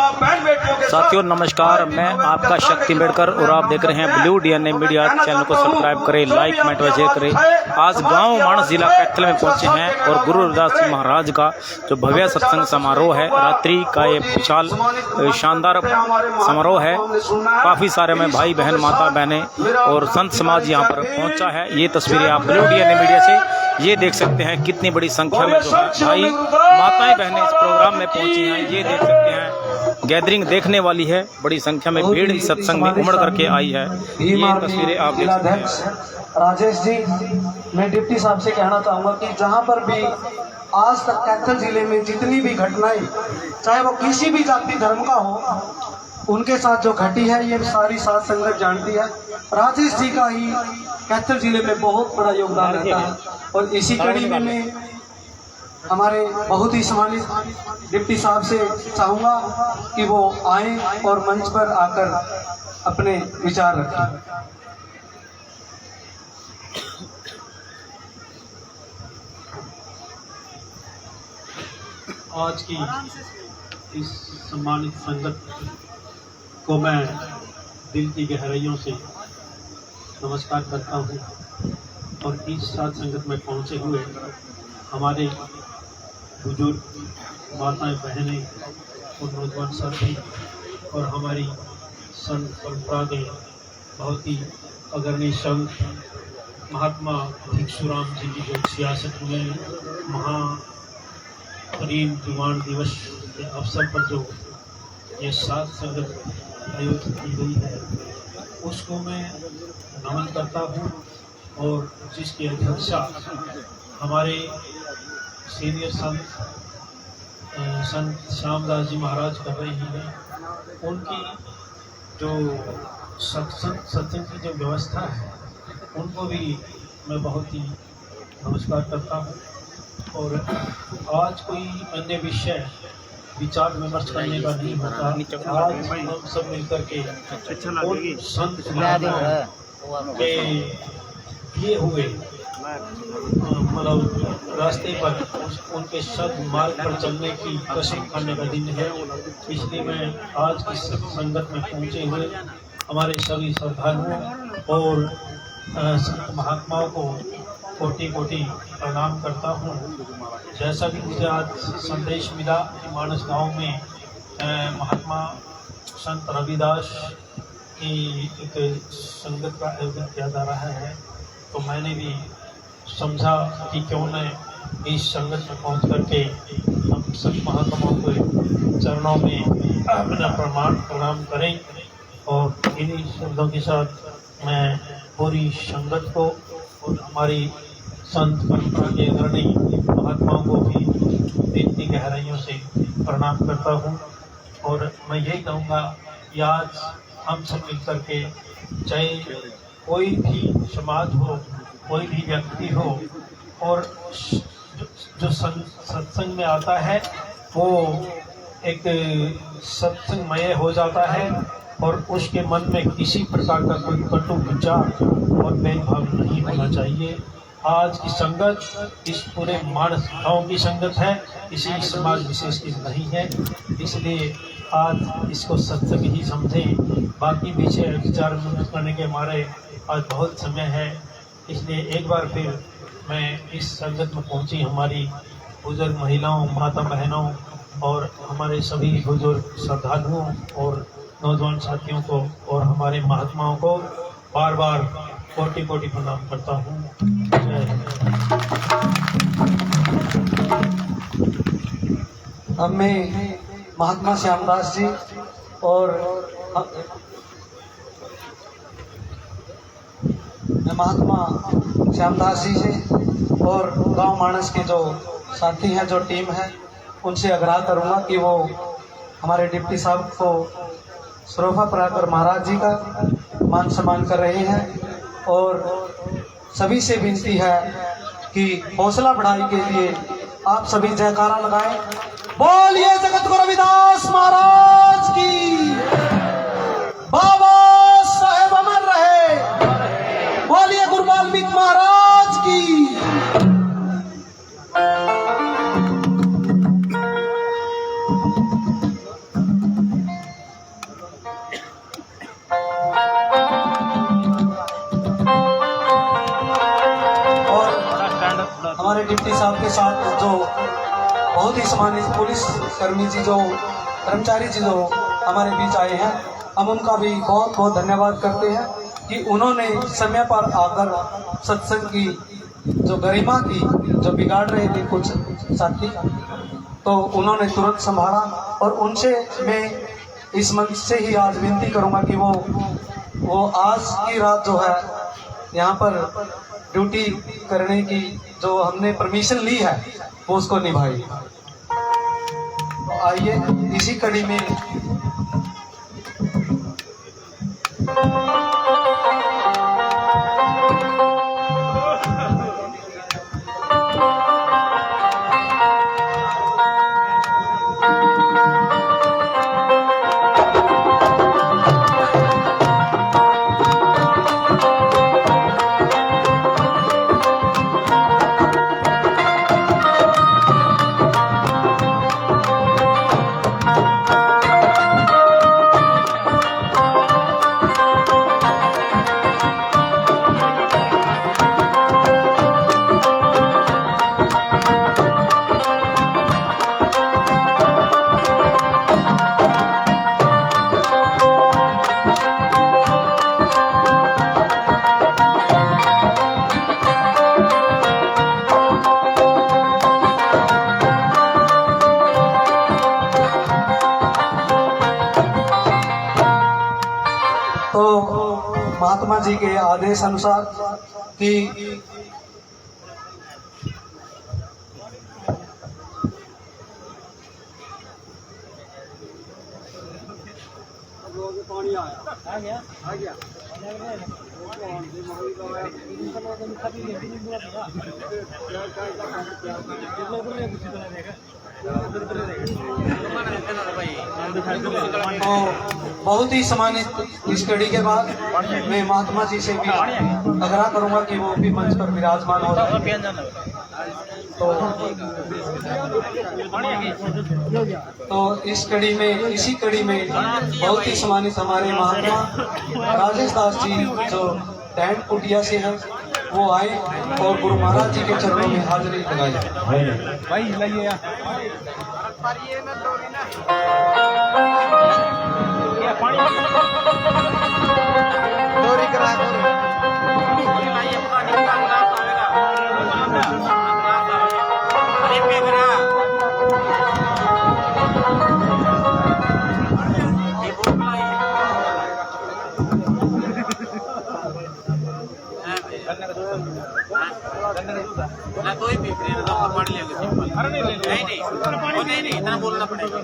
साथियों नमस्कार, मैं आपका शक्ति मेडकर और आप देख रहे हैं ब्लू डीएनए मीडिया। चैनल को सब्सक्राइब करें, लाइक कमेंट व शेयर करें। आज गांव मानस जिला कैथल में पहुंचे हैं और गुरु रविदास जी महाराज का जो भव्य सत्संग समारोह है, रात्रि का ये विशाल शानदार समारोह है। काफ़ी सारे में भाई बहन माता बहनें और संत समाज यहाँ पर पहुँचा है। ये तस्वीरें आप ब्लू डीएनए मीडिया से ये देख सकते हैं। कितनी बड़ी संख्या में जो है भाई माताएं बहनें इस प्रोग्राम में पहुंची हैं। ये देख सकते हैं, गैदरिंग देखने वाली है। बड़ी संख्या में भीड़ इस सत्संग में उमड़ करके आई है। ये तस्वीरें आप देख सकते हैं। राजेश जी, मैं डिप्टी साहब से कहना चाहूँगा कि जहाँ पर भी आज तक कैथल जिले में जितनी भी घटनाएं, चाहे वो किसी भी जाति धर्म का हो, उनके साथ जो घटी है ये सारी साथ संगत जानती है। राजेश जी का ही कैथल जिले में बहुत बड़ा योगदान रहता है। और इसी कड़ी में मैं हमारे बहुत ही सम्मानित डिप्टी साहब से चाहूँगा कि वो आए और मंच पर आकर अपने विचार रखें। आज की इस सम्मानित संगत को मैं दिल की गहराइयों से नमस्कार करता हूँ। और इस साथ संगत में पहुँचे हुए हमारे बुजुर्ग माताएं बहनें और नौजवान साथी और हमारी संत परंपरा के बहुत ही अग्रणी संत महात्मा भिक्षुराम जी की जो 66वें महापरिनिर्वाण जुबान दिवस के अवसर पर जो ये सात संगत आयोजित की गई है, उसको मैं नमन करता हूँ। और जिसकी अध्यक्षता हमारे सीनियर संत श्यामदास जी महाराज कर रही हैं। उनकी जो सत्संग की जो व्यवस्था है, उनको भी मैं बहुत ही नमस्कार करता हूँ। और आज कोई अन्य विषय विचार विमर्श करने का नहीं होता। आज हम सब मिलकर के उन संत के दिए हुए मतलब रास्ते पर उनके सद्मार्ग पर चलने की कसम खाने का दिन है। इसलिए मैं आज की संगत में पहुंचे हुए हमारे सभी श्रद्धालुओं और संत महात्माओं को कोटि कोटि प्रणाम करता हूं। जैसा कि मुझे आज संदेश मिला कि मानस गांव में महात्मा संत रविदास की एक संगत का आयोजन किया जा रहा है, तो मैंने भी समझा कि क्यों न इस संगत में पहुंच करके हम संत महात्माओं के चरणों में अपना प्रणाम करें। और इन्हीं शब्दों के साथ मैं पूरी संगत को और हमारी संत परंपरा के अग्रणी महात्माओं को भी दिल की गहराइयों से प्रणाम करता हूँ। और मैं यही कहूँगा कि आज हम सब मिलकर के, चाहे कोई भी समाज हो, कोई भी व्यक्ति हो, और जो सत्संग में आता है वो एक सत्संगमय हो जाता है और उसके मन में किसी प्रकार का कोई कटु विचार और भेदभाव नहीं होना चाहिए। आज की संगत इस पूरे मानस गांव की संगत है, किसी समाज विशेष की नहीं है। इसलिए आज इसको सत्संग ही समझें। बाकी पीछे विचार विमर्श करने के हमारे आज बहुत समय है। इसलिए एक बार फिर मैं इस संगत में पहुंची हमारी बुजुर्ग महिलाओं, माता बहनों और हमारे सभी बुजुर्ग श्रद्धालुओं और नौजवान साथियों को और हमारे महात्माओं को बार बार कोटि कोटि प्रणाम करता हूँ। हमें महात्मा श्यामदास जी और महात्मा श्यामदास जी से और गांव मानस के जो साथी हैं, जो टीम है, उनसे आग्रह करूंगा कि वो हमारे डिप्टी साहब को सरोफा पढ़ाकर महाराज जी का मान सम्मान कर रहे हैं। और सभी से विनती है कि हौसला बढ़ाई के लिए आप सभी जयकारा लगाएं। बोलिए जगत गुरु रविदास महाराज की, बाबा साहेब अमर रहे। बोलिए गुरु वाल्मीकि महाराज की। डिप्टी साहब के साथ जो बहुत ही सम्मानित पुलिस कर्मी जी जो कर्मचारी जी जो हमारे बीच आए हैं, हम उनका भी बहुत बहुत धन्यवाद करते हैं कि उन्होंने समय पर आकर सत्संग की जो गरिमा की जो बिगाड़ रहे थे कुछ साथी, तो उन्होंने तुरंत संभाला। और उनसे मैं इस मंच से ही आज विनती करूंगा कि वो आज की रात जो है यहाँ पर ड्यूटी करने की जो हमने परमिशन ली है वो उसको निभाए। तो आइए इसी कड़ी में महात्मा जी के आदेश अनुसार कि बहुत ही सम्मानित इस कड़ी के बाद मैं महात्मा जी से भी आग्रह करूंगा कि वो भी मंच पर विराजमान हो जाए। तो इसी कड़ी में बहुत ही सम्मानित हमारे महात्मा राजेश दास जी जो टैंट कुटिया से हैं वो आए और गुरु महाराज जी के चरणों में हाजिरी लगाई। ना कोई भी फ्री तो पानी लेंगे सिंपल। अरे नहीं इतना बोलना पड़ेगा।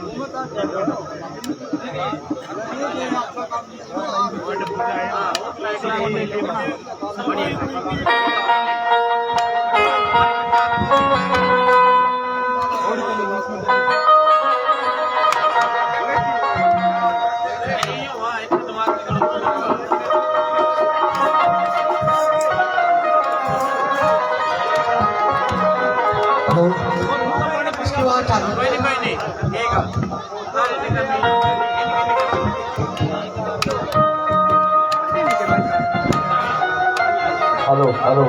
Hello hello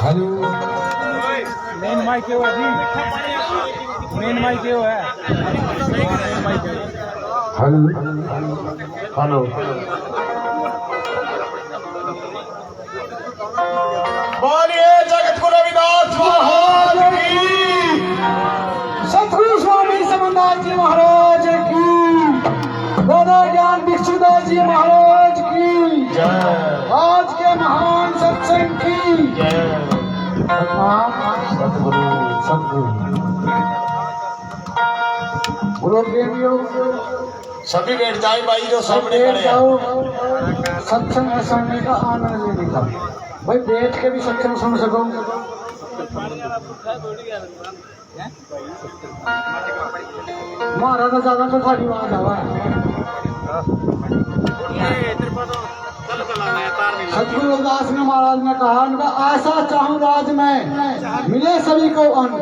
hello main mic क्यों है जी? मेन माइक क्यों है? हेलो हेलो बोलिए जगत गुरु रविदास महाराज की, सतगुरु स्वामी समन्दास जी महाराज की, दादा ज्ञान भिक्षुदास जी महाराज की जय, आज के महान सत्संग की जय सतगुरु सतगुरु। गुरु प्रेमियों सभी बैठ जाए भाई जो सामने बैठ खड़े जाओ, हैं। सत्संग में सुनने का आनंद लेने का। भाई बैठ के भी सत्संग सुन सको। महाराज ज्यादा तो सारी बात आवा सतगुरु रविदास ने महाराज ने कहा, उनका आशा चाहूं राज में मिले सभी को अन्न।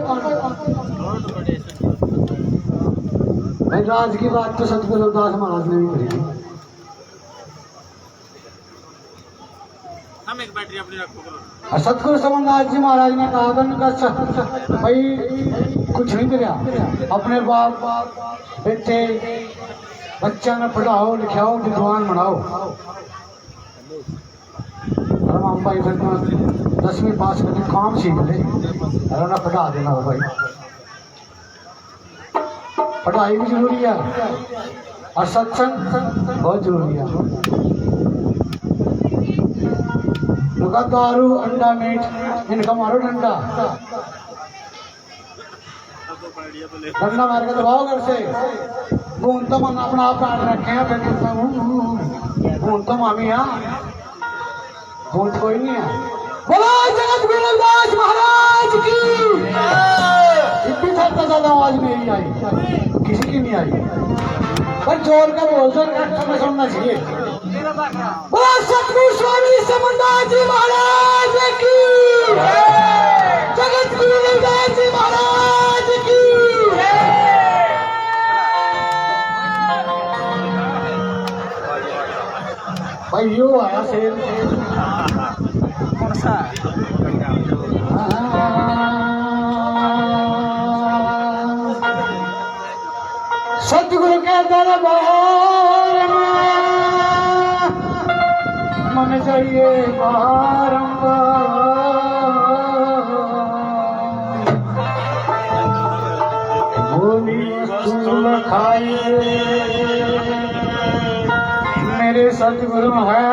भाई राज की बात तो सतगुरु रविदास महाराज ने भी करी। हम एक बैटरी अपनी रखो करो। और सतगुरु समनदास जी महाराज ने कहा था उनका भाई कुछ नहीं करा, अपने बाप बेटे बच्चा ने पढ़ाओ लिखाओ विद्वान बनाओ। हम भाई फिर 10वीं पास करके काम सीख ले और उन्हें पढ़ा देना हो भाई। पढ़ाई भी जरूरी है और सत्संग बहुत जरूरी है। उनका दारू अंडा मीट इनका मारो डंडा, डंडा मार के दबाओ घर से। बूंद तो मन अपना आप काट रखे हैं, फिर बूंद तो मामी हाँ, बूंद कोई नहीं है। बोलो जगत गुरु रविदास महाराज की। इतनी थक ज्यादा आवाज मेरी आई, किसी की नहीं आई, पर जोर का बोल दो हमें सुनना चाहिए। बोलो सतगुरु स्वामी समनदास जी महाराज की, जगत गुरु रविदास जी महाराज की। भाई यो आया शेर सतगुरु के दरबार में मन चाहिए बारंबार, बोली वस्तु खाइए मेरे सतगुरु है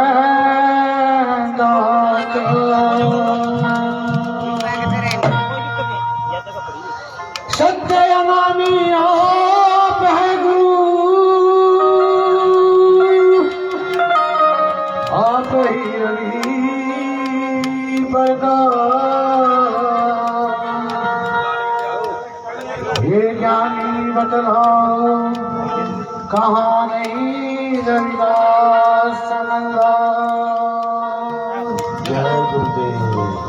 दाता। सत्य अनामी आप है गुरु, आप ही रवि प्रकाश। ये ज्ञानी बतलाओ कहाँ नहीं रविदास समनदास। जय गुरुदेव।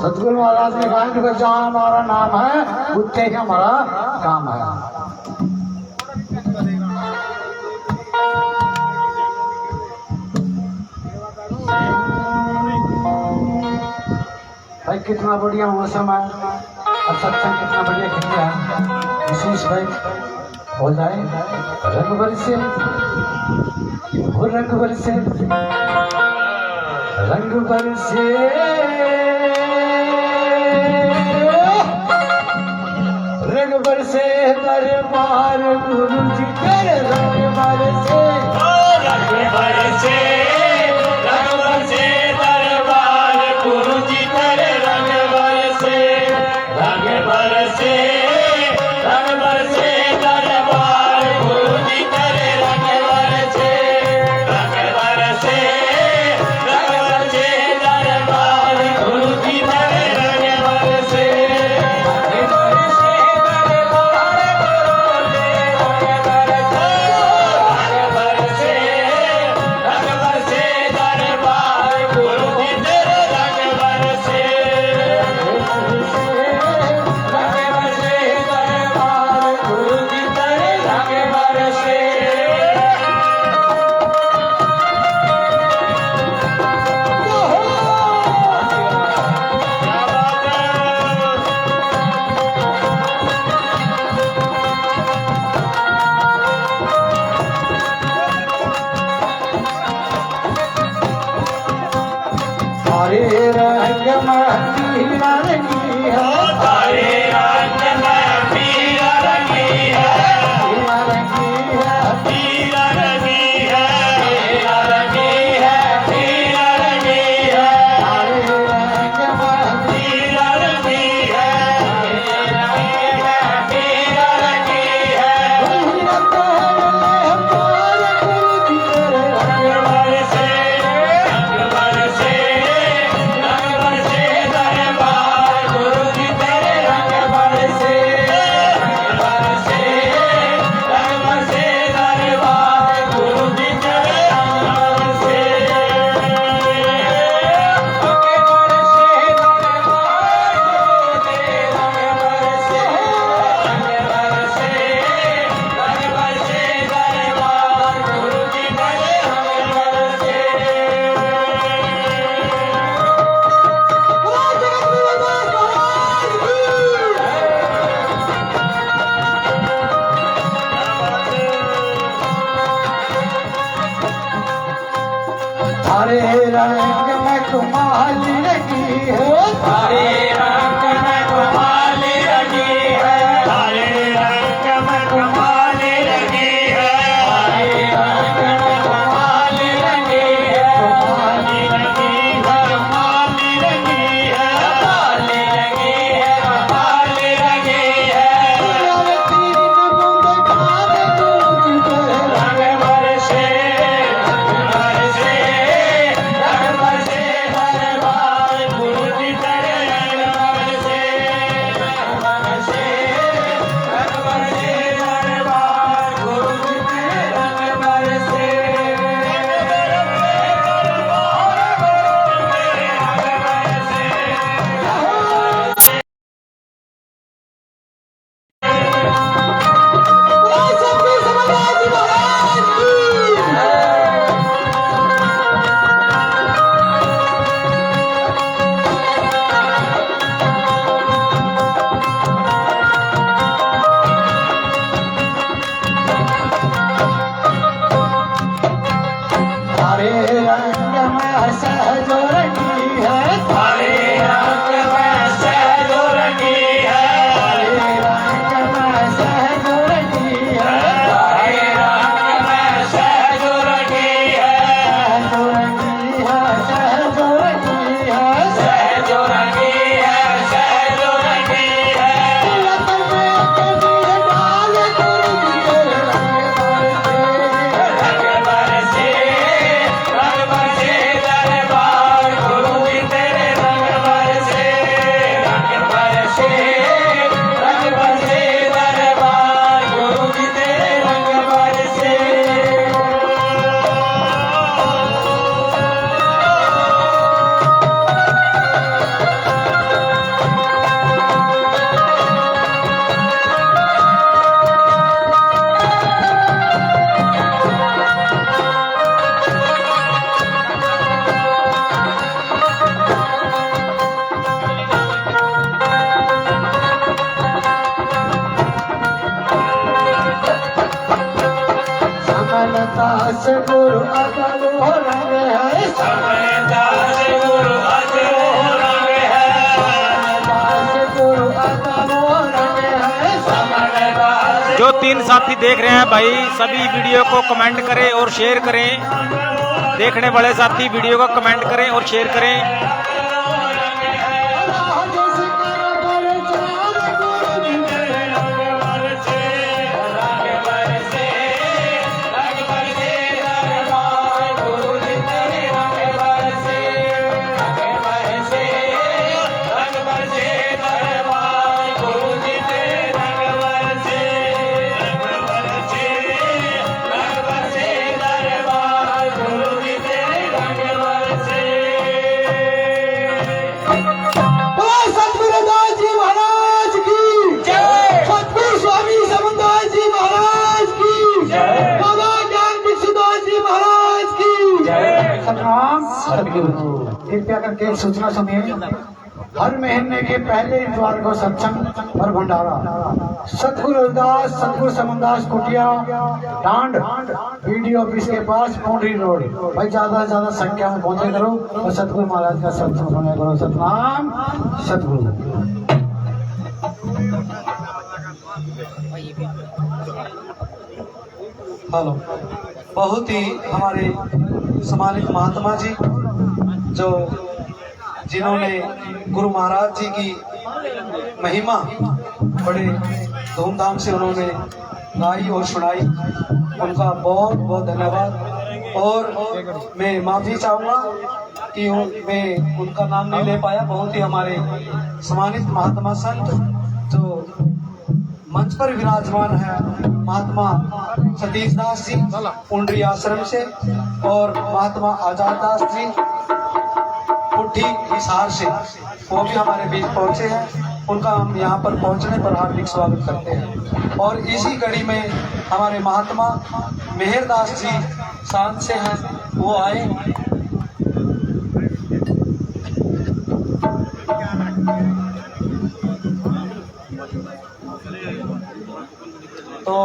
सतगुरु महाराज ने कहा कि जहाँ हमारा नाम है उत्ते ही हमारा काम है। भाई कितना बढ़िया मौसम है और सत्संग कितना बढ़िया खिला है। विशेष भाई हो जाए रंग बरसे, हो रंग बरसे, रंग बरसे, रंग बरसे दरबार गुरु जी तेरे रंग बरसे, रंग बरसे, रंग बरसे दरबार गुरु जी तेरे रंग बरसे, रंग बरसे, रंग बरसे दरबार गुरु जी तेरे रंग बरसे, रंग बरसे, रंग बरसे दरबार गुरु जी तेरे रंग बरसे, रंग बरसे दरबार गुरु जी तेरे रंग बरसे, रंग बरसे दरबार गुरु जी तेरे रंग बरसे, तारे रंग महती रंगी है, तारे रंग महती रंगी है, रंगी है, पीला रंगी है, पीला रंगी है, पीला रंगी है, तारे रंग महती रंगी है, पीला रंगी है, रंग बरसे, रंग बरसे, रंग बरसे दरबार गुरु जी तेरे रंग रंग में कुमाली लगी है, हरे रंग में कमाली लगी है, हरे रंग में कमाली लगी है, हरे रंग में कमाली लगी है, कमाली लगी है, कमाली लगी है, कमाली लगी है, कमाली लगी है। अरे तीन बूंद खाद दूध पे रंग बरसे दरबार गुरु जी तेरे रंग बरसे दरबार गुरु जी तेरे रंग बरसे सतगुरु समदास जी महाराज की हरे रंग में सहजो रंगी है, हरे रंग में सहजो रंगी है, हरे रंग में सहजो रंगी है, हरे रंग में सहजो रंगी है, सहजो रंगी है, सहजो रंगी है, सहजो रंगी है, सहजो रंगी है। लतर में कभी डाल गुरु जी तेरे रंग बरसे, रंग बरसे दरबार गुरु जी तेरे रंग बरसे रंग बरसे दरबार गुरु जी तेरे रंग बरसे। समदास गुरु अगल हो रंग है, समदास गुरु अजो रंग है, समदास गुरु अगल हो रंग है, समदास जो तीन साथी देख रहे हैं भाई, सभी वीडियो को कमेंट करें और शेयर करें। देखने वाले साथी वीडियो को कमेंट करें और शेयर करें। जैसे करो बड़े चार गुरु जी तेरे रंग बरसे दरबार गुरु जी तेरे रंग बरसे दरबार गुरु जी तेरे रंग बरसे दरबार गुरु जी तेरे रंग बरसे। बोलो सतगुरु दास जी महाराज की जय। सतगुरु स्वामी समदास जी महाराज की जय। बाबा ज्ञान भिक्षुदास जी महाराज की सतनाम सतगुरु। कृपया करके एक सूचना सुनिए, हर महीने के पहले इतवार को सत्संग और भंडारा सतगुरु रविदास सतगुरु समदास कुटिया डांड बीडीओ ऑफिस के पास पौंडरी रोड। भाई ज्यादा से ज्यादा संख्या में पहुंचे करो और सतगुरु महाराज का सत्संग सुना करो। सतनाम सतगुरु। हेलो, बहुत ही हमारे सम्मानित महात्मा जी जो जिन्होंने गुरु महाराज जी की महिमा बड़े धूमधाम से उन्होंने गाई और सुनाई, उनका बहुत बहुत धन्यवाद। और मैं माफी चाहूंगा कि मैं उनका नाम नहीं ले पाया। बहुत ही हमारे सम्मानित महात्मा संत जो मंच पर विराजमान है, महात्मा सतीश दास जी पुंडरी आश्रम से और महात्मा आजाद दास जी पुट्ठी हिसार से, वो भी हमारे बीच पहुंचे हैं। उनका हम यहाँ पर पहुंचने पर हार्दिक स्वागत करते हैं। और इसी कड़ी में हमारे महात्मा मेहरदास जी शांत से हैं, वो आए। तो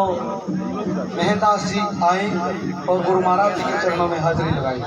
मेहनदास जी आए और गुरु महाराज जी के चरणों में हाजिरी लगाई।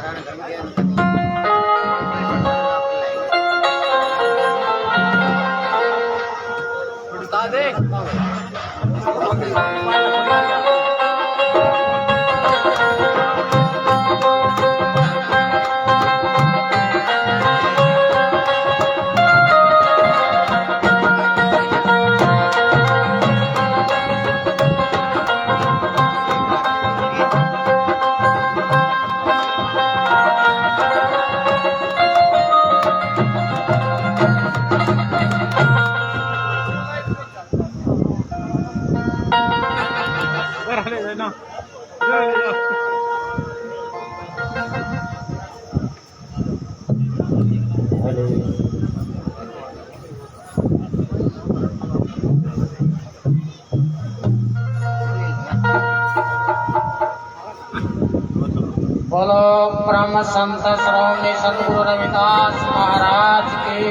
बोलो परम संत श्रोमणी सतगुरु रविदास महाराज की।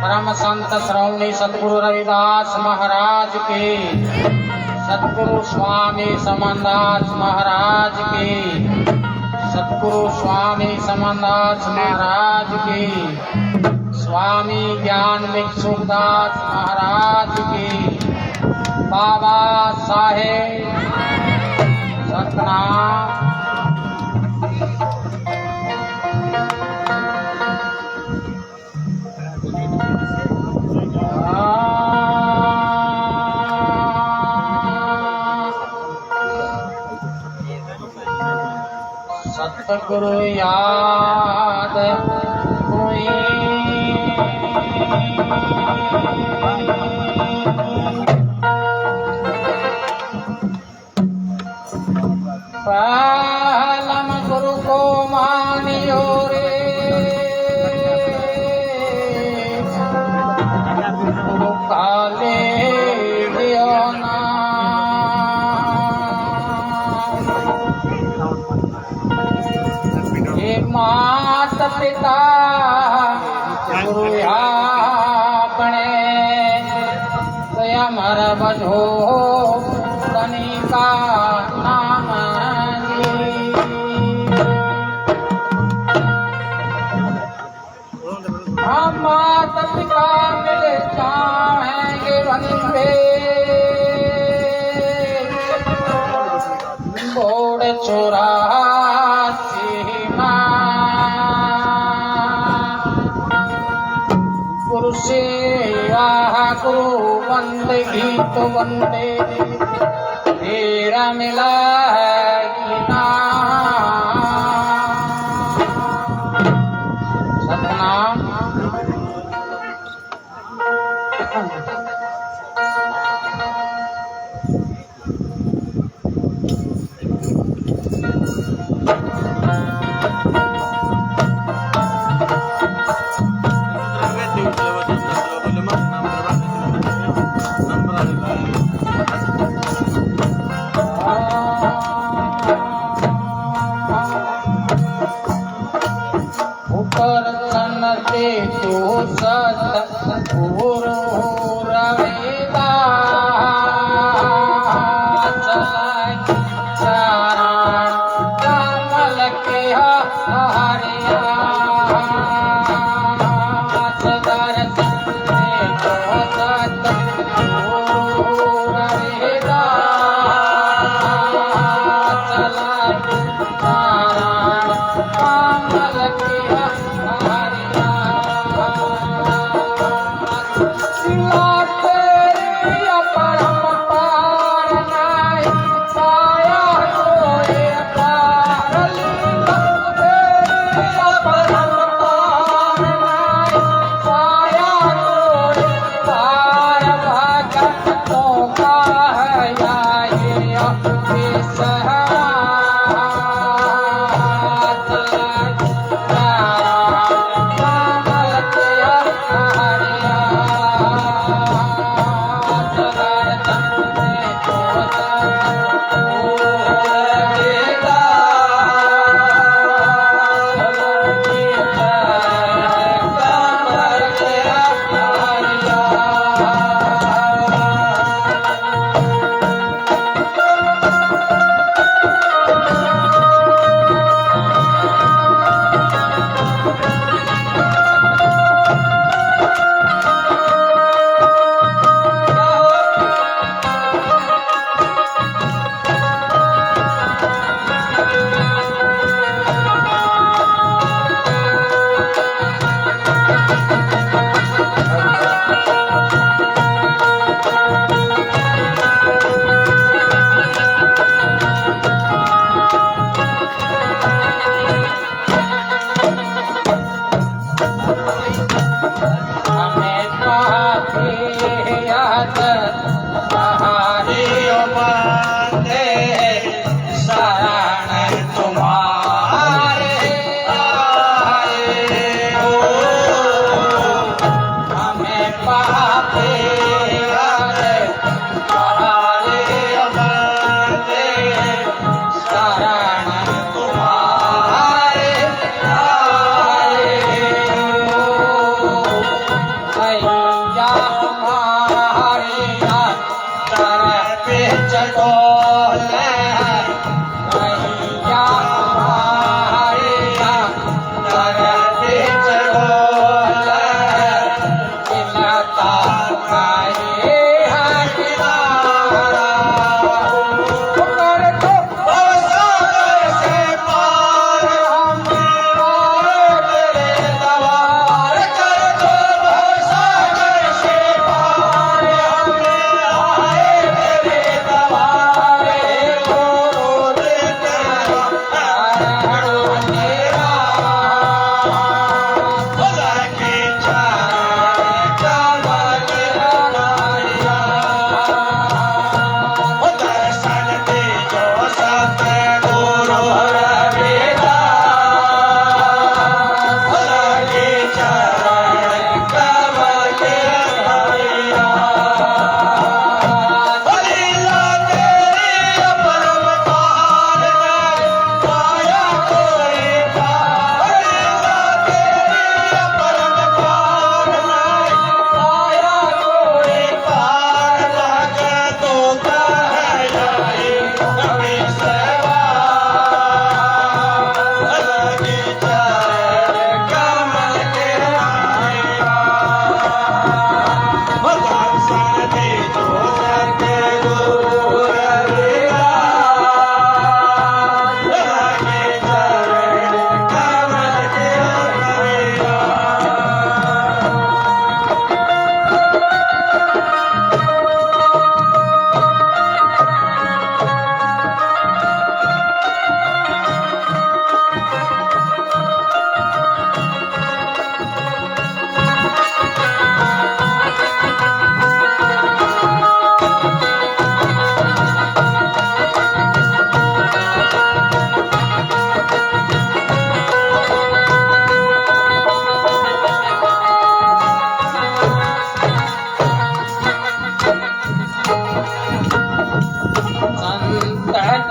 परम संत श्रोमणी सतगुरु रविदास महाराज की। सतगुरु स्वामी समनदास महाराज की। सतगुरु स्वामी समनदास महाराज की। स्वामी ज्ञान भिक्षुदास महाराज की। बाबा साहेब सतनाम। सतगुरु याद कोई पालम गुरु को मानियो रे। गुरु काले दियो ना। मात पिता गुरु आपने दया मर बजो तनी का नाम जी। हम मात पिता मिल जाएंगे वहीं पे। बोड़ चोरा गुरु सेवा गुरु बंदगी तो बंदे तेरा मिला है इनाम। सतनाम। ते तो सत गुरु रविदास चरण कमल के हरिया। दर्शन ते तो सत गुरु रविदास चरण कमल के हरिया।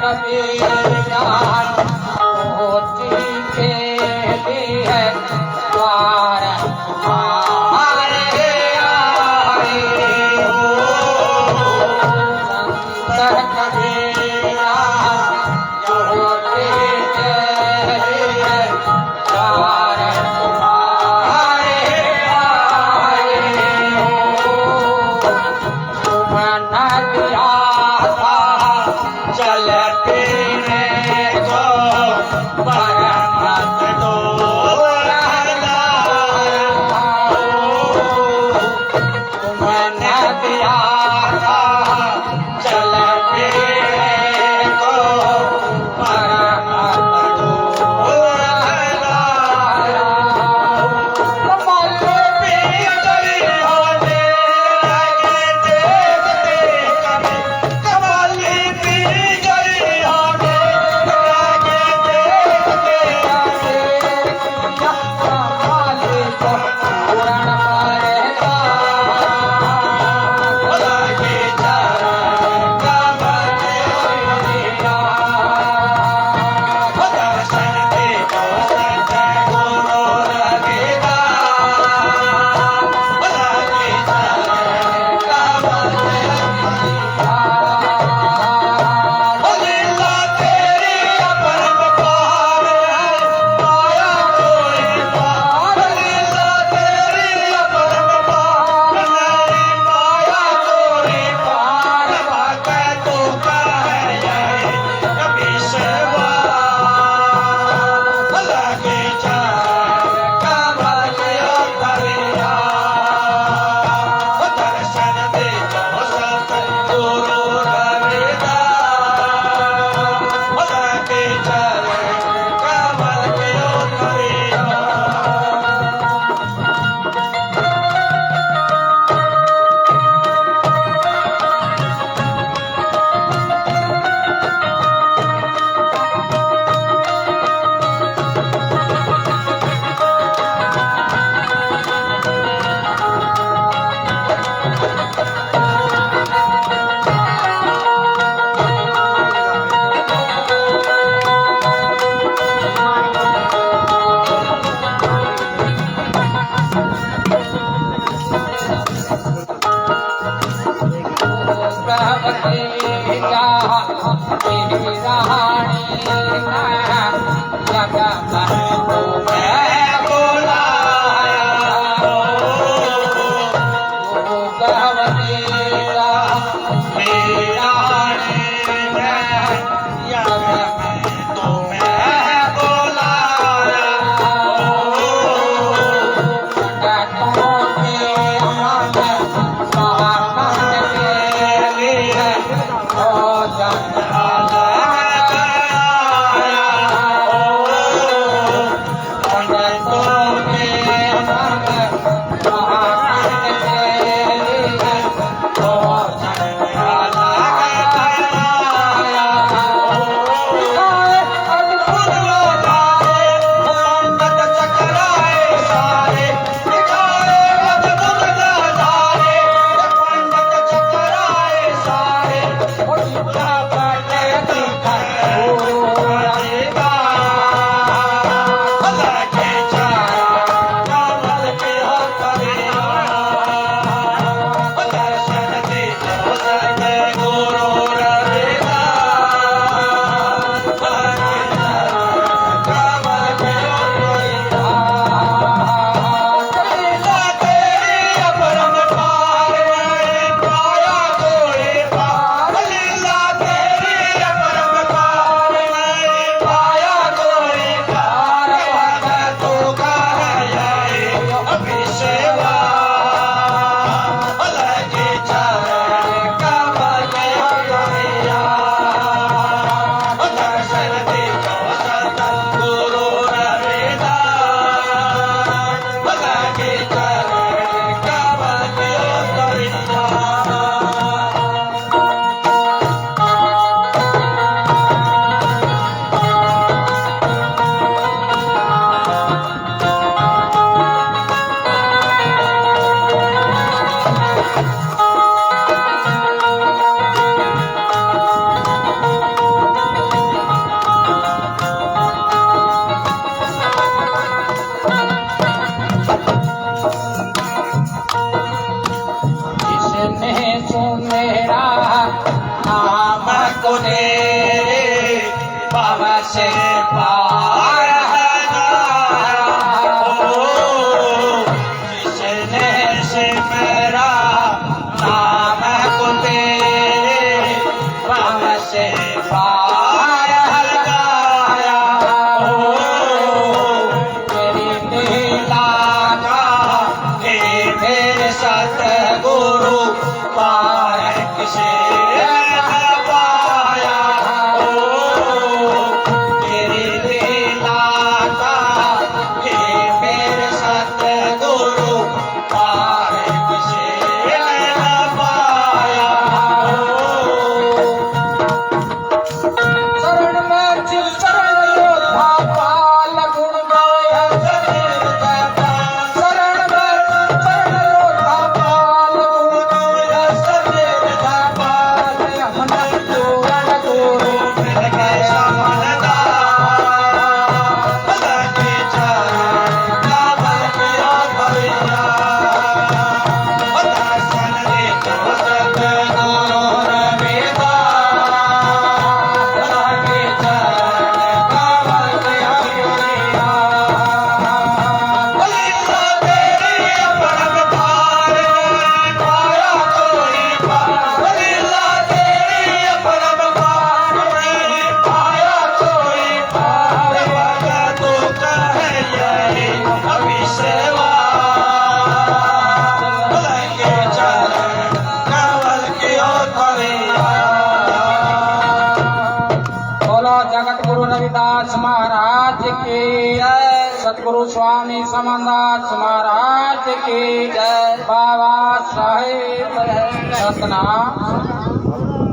कबीर जान होती खेली है द्वार हमारे आए हो। संत कबीर जान होती खेली है द्वार हमारे आए हो। तुमने दिया था चलते को बरकत दो तुमने दिया था चलते को बरकत दो कमल पे गई होने लगे देखते कभी कमल पे गई होने लगे देखते कमल को पूर्ण करेगा लगे चरण कमल मेरा दर्शन देखो सतगुरु लगेगा लगे चरण कमल लीला तेरी अपरम पार माया कोई पार लीला तेरी अपरम पार मेरी माया कोई पार भागे तू कहे कभी सेवा लगे चरण कमल धरिया दर्शन देखो सतगुरु रविदा लगे चरण कमल धरिया भव से पार लगाया ओ जिसने सिमरा नाम को तेरे भव से पार लगाया ओ तेरी लीला का हे मेरे सतगुरु पारक से पाया ओ तेरी लीला का हे मेरे सतगुरु पारक से पाया शरण में चिल शरण योद्धा पाल गुण गाया शरण में शरण योद्धा पाल गुण गाया सदैव पाल हमन तोरण गुरु मिल गए समनदा लगे चरण काबल किया भैया दर्शन दे तो सतगुरु रविदा लगे चरण काबल किया भैया बलिया तेरी अपरग पार पाया कोई पार बलिया तेरी अपरग पार पाया कोई पार भगत तू कहे अभिसेवा लगे चरण काबल किया भैया बोलो जगत गुरु रविदास महाराज की जय सतगुरु स्वामी समनदास महाराज की जय बाबा साहेब सतनाम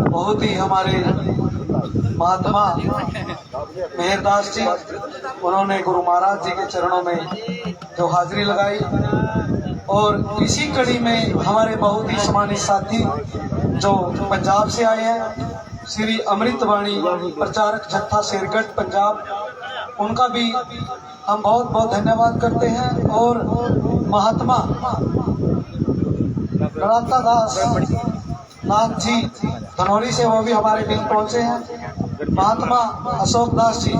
बहुत ही हमारे महात्मा मेहरदास जी, उन्होंने गुरु महाराज जी के चरणों में जो हाजिरी लगाई, और इसी कड़ी में हमारे बहुत ही सम्मानित साथी जो पंजाब से आए हैं, श्री अमृतवाणी प्रचारक जत्था शेरगढ़ पंजाब, उनका भी हम बहुत बहुत धन्यवाद करते हैं। और महात्मा राता दास नाथ जी धनौरी से, वो भी हमारे बीच पहुंचे हैं। महात्मा अशोक दास जी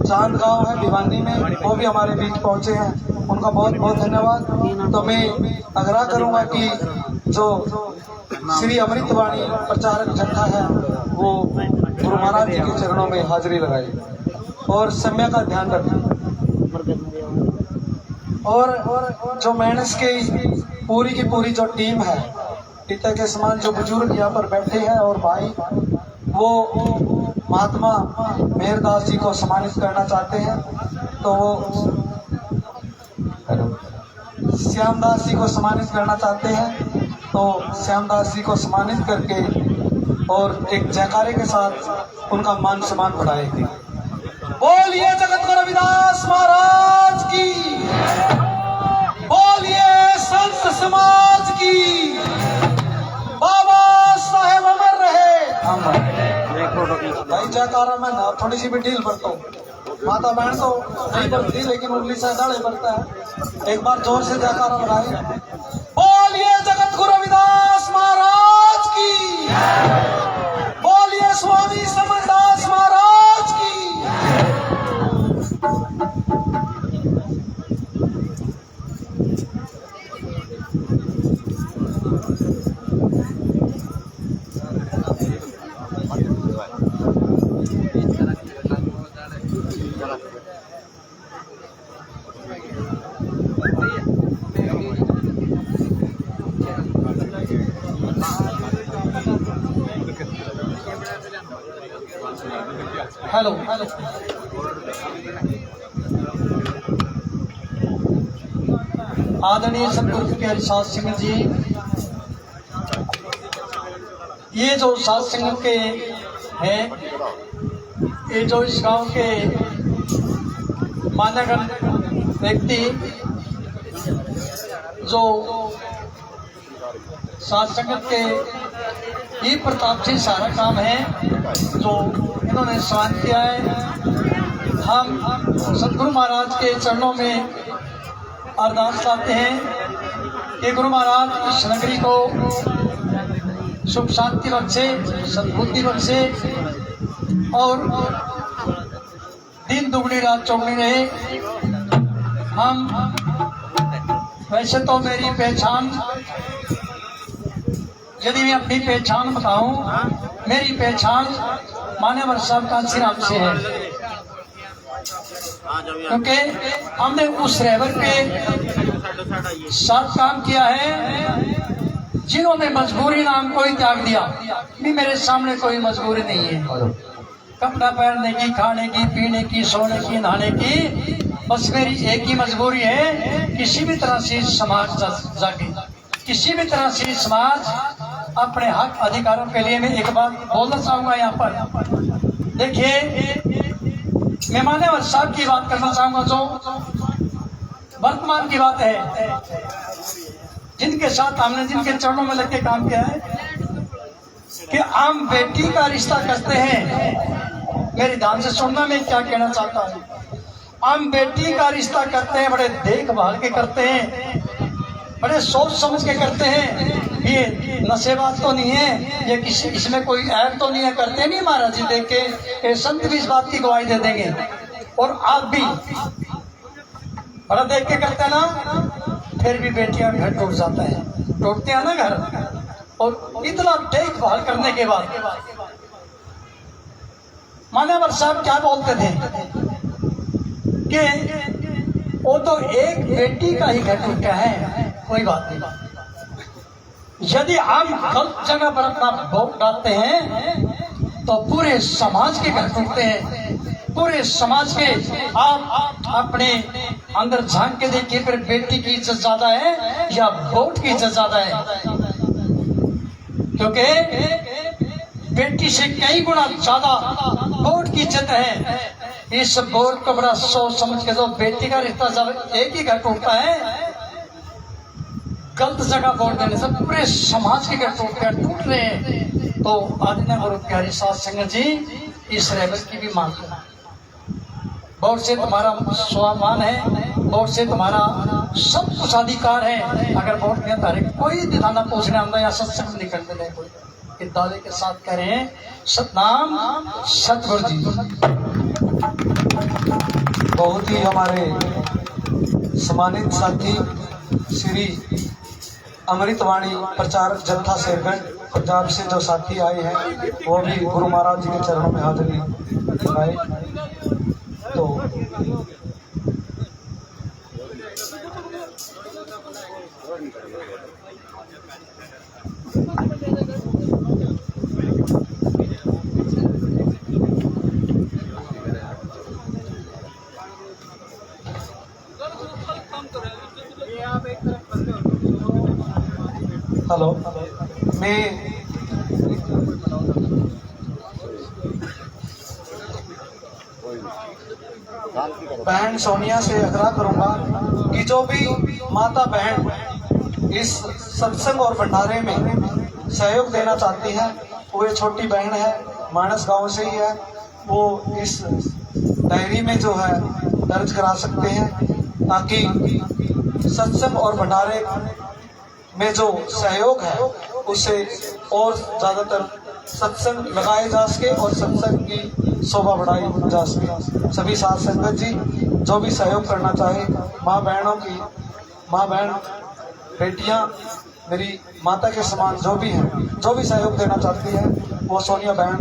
चांद गांव है भिवानी में, वो भी हमारे बीच पहुंचे हैं, उनका बहुत बहुत धन्यवाद। तो मैं आग्रह करूंगा कि जो श्री अमृतवाणी प्रचारक जत्था है वो गुरु महाराज जी के चरणों में हाजिरी लगाए और समय का ध्यान रखें। और जो मेहनत की पूरी जो टीम है, पिता के समान जो बुजुर्ग यहाँ पर बैठे हैं और भाई, वो महात्मा मेहरदास जी को सम्मानित करना चाहते हैं, तो वो श्यामदास जी को सम्मानित करना चाहते हैं, तो श्यामदास जी को सम्मानित करके और एक जयकारे के साथ उनका मान सम्मान बढ़ाएंगे। बोलिए जगत गुरु रविदास महाराज की, बोलिए संत समाज की, बाबा साहेब अमर रहे। भाई जयकारा में ना थोड़ी सी भी ढील बरतो, माता बहन तो नहीं बरती लेकिन उंगली से डाले बरता है। एक बार जोर से जयकारा लगाए। बोलिए जगत गुरु रविदास महाराज की, बोलिए स्वामी समनदास महाराज की। हेलो आदरणीय सतगुरु के साध संगत जी, ये जो साध संगत के हैं, ये जो इस गांव के मान्यगण व्यक्ति जो साध संगत के ही प्रताप से सारा काम है जो इन्होंने स्वान किया है। हम सतगुरु महाराज के चरणों में अरदास करते हैं कि गुरु महाराज इस नगरी को सुख शांति बख्शे, सद्बुद्धि बख्शे और दिन दुगनी रात चौगनी रहे। हम वैसे तो मेरी पहचान, यदि मैं अपनी पहचान बताऊं, मेरी पहचान मान्यवर साहब कांसी राम से है, क्योंकि हमने उस रहबर के साथ काम किया है जिन्होंने मजबूरी नाम कोई त्याग दिया। भी मेरे सामने कोई मजबूरी नहीं है, कपड़ा पहनने की, खाने की, पीने की, सोने की, नहाने की। बस मेरी एक ही मजबूरी है, किसी भी तरह से समाज जागे, किसी भी तरह से समाज अपने हक अधिकारों के लिए। मैं एक बात बोलना चाहूंगा यहाँ पर। देखिए, मैं मान्यवर साहब की बात करना चाहूंगा जो वर्तमान की बात है, जिनके साथ हमने, जिनके चरणों में लग के काम किया है, कि हम बेटी का रिश्ता करते हैं। मेरे ध्यान से सुनना, मैं क्या कहना चाहता हूँ। हम बेटी का रिश्ता करते हैं, बड़े देखभाल के करते हैं, बड़े सोच समझ के करते हैं। ये नशेबाज तो नहीं है, ये किसी, इसमें कोई ऐप तो नहीं है, करते नहीं महाराज जी देख के। संत भी इस बात की गवाही दे देंगे, और आप भी बड़ा देख के करते हैं ना। फिर भी बेटियां घर टूट जाता है, टूटते हैं ना घर। और इतना देखभाल करने के बाद मान्यवर साहब क्या बोलते थे कि वो तो एक बेटी का ही घर टूटा है, कोई बात नहीं। यदि हम गलत जगह पर अपना वोट डालते हैं तो पूरे समाज के घर टूटते हैं, पूरे समाज के। आप अपने अंदर झांक के देखिए, फिर बेटी की इज्जत ज्यादा है या वोट की इज्जत ज्यादा है? क्योंकि बेटी से कई गुना ज्यादा वोट की इज्जत है। इस वोट को बड़ा सोच समझ के दो। बेटी का रिश्ता जब एक ही घर टूटता है, गलत जगह वोट देने से पूरे समाज के घर टूट रहे हैं। तो आदित्य गुरु प्यारी साध संगत जी, इस रहबर की भी मांग करें। वोट से तुम्हारा स्वाभिमान है, वोट से तुम्हारा सब कुछ अधिकार है। अगर वोट नहीं तारे कोई दिखाना पूछने आंदा या सत्संग नहीं करते नहीं कोई। इस दावे के साथ कह रहे हैं सतनाम सतगुरु जी। बहुत ही हमारे सम्मानित साथी श्री अमृतवाणी प्रचारक जत्था शेरगढ़ पंजाब से जो साथी आए हैं, वो भी गुरु महाराज जी के चरणों में हाजिरी लगाए। तो हेलो, मैं बहन सोनिया से आग्रह करूंगा कि जो भी माता बहन इस सत्संग और भंडारे में सहयोग देना चाहती है, वो ये छोटी बहन है, मानस गांव से ही है, वो इस डायरी में जो है दर्ज करा सकते हैं, ताकि सत्संग और भंडारे में जो सहयोग है उससे और ज्यादातर सत्संग लगाए जा सके और सत्संग की शोभा बढ़ाई जा सके। सभी साथ संगत जी जो भी सहयोग करना चाहे, माँ बहनों की, माँ बहन बेटियां मेरी माता के समान जो भी हैं, जो भी सहयोग देना चाहती है, वो सोनिया बहन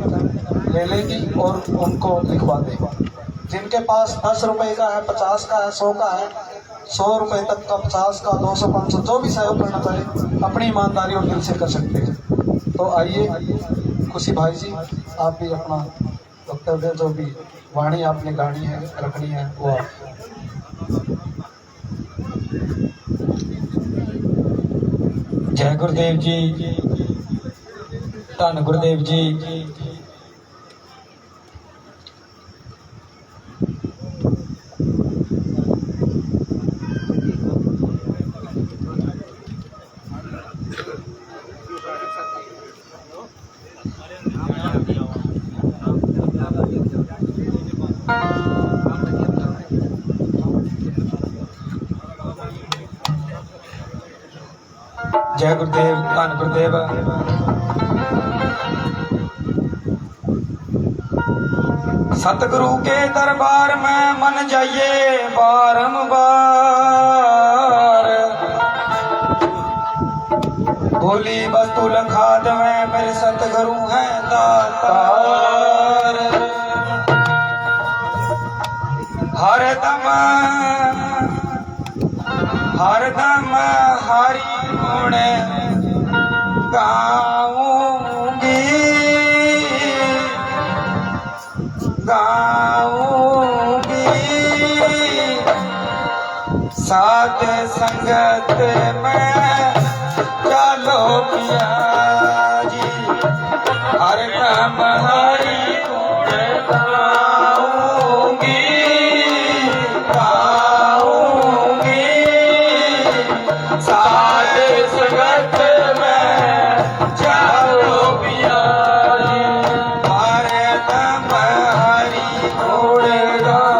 ले लेगी और उनको लिखवा देगी। जिनके पास 10 रुपए का है, 50 का है, 100 का है, 100 रुपए तक का, 50 का, 200, 500, जो भी सहयोग करना चाहे अपनी ईमानदारी और दिल से कर सकते हैं। तो आइए खुशी भाई जी, आप भी अपना वक्तव्य, जो भी वाणी आपने गानी है, रखनी है, वो आप। जय गुरुदेव जी, धन गुरुदेव जी। जय गुरुदेव, धन गुरुदेव। सतगुरु के दरबार में मन जाइए बारंबार। भोली वस्तु लखा देवे मेरे सतगुरु हैं दातार। हरदम हरि गुण गाऊंगी साध संगत में चलो पिया जी। हरदम हरि गुण गाऊंगी साध संगत में चलो पिया जी। हरदम हरि गुण गाऊंगी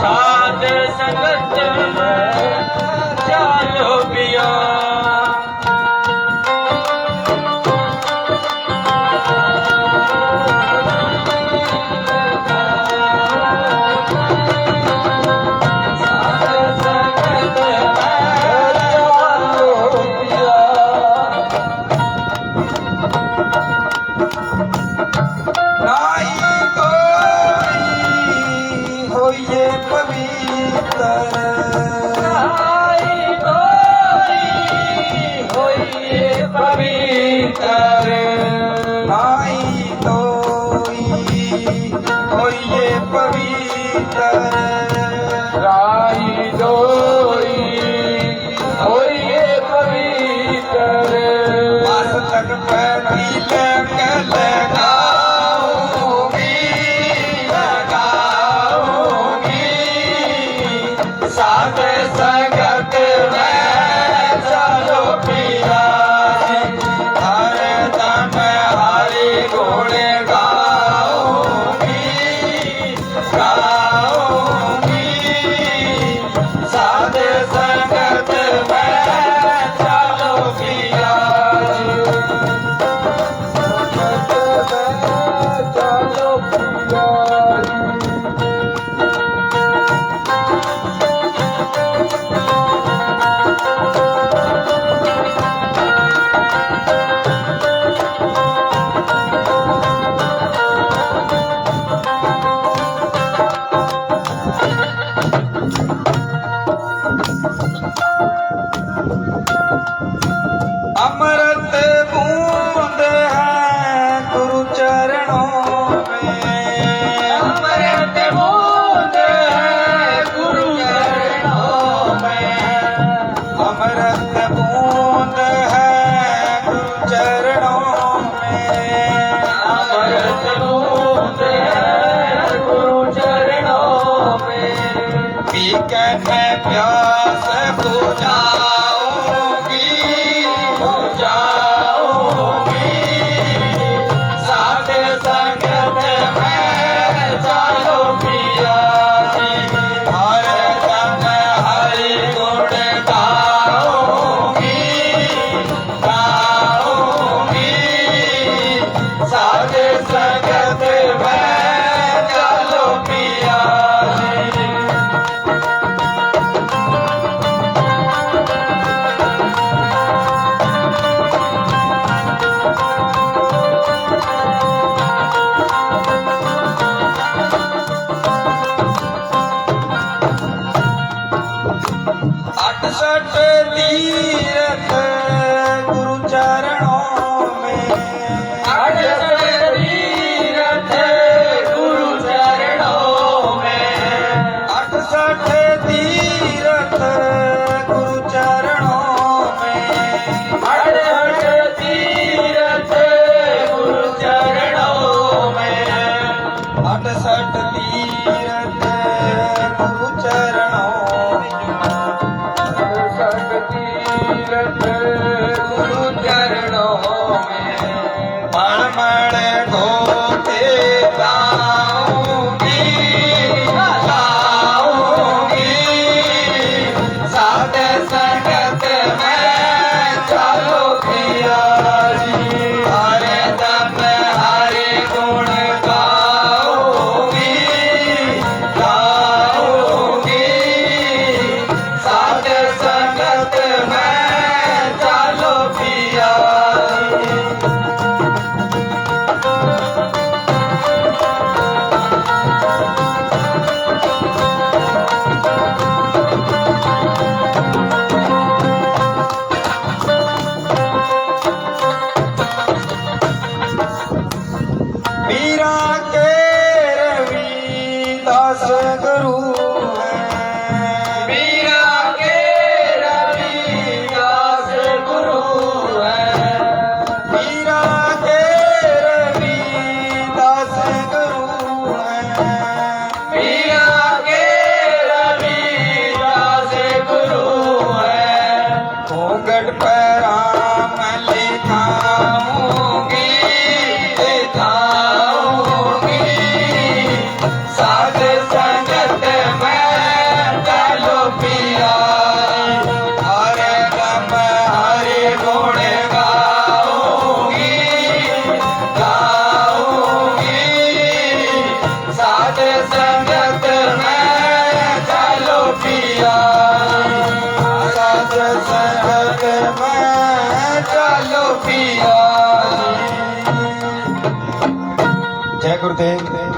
साध संगत में चलो पिया। होइए पवित्र नाई तोई होइए पवित्र राई दोई होइए पवित्र। मस्तक पे तिलक लगाऊंगी साध संगत में चलो पिया जी। हरदम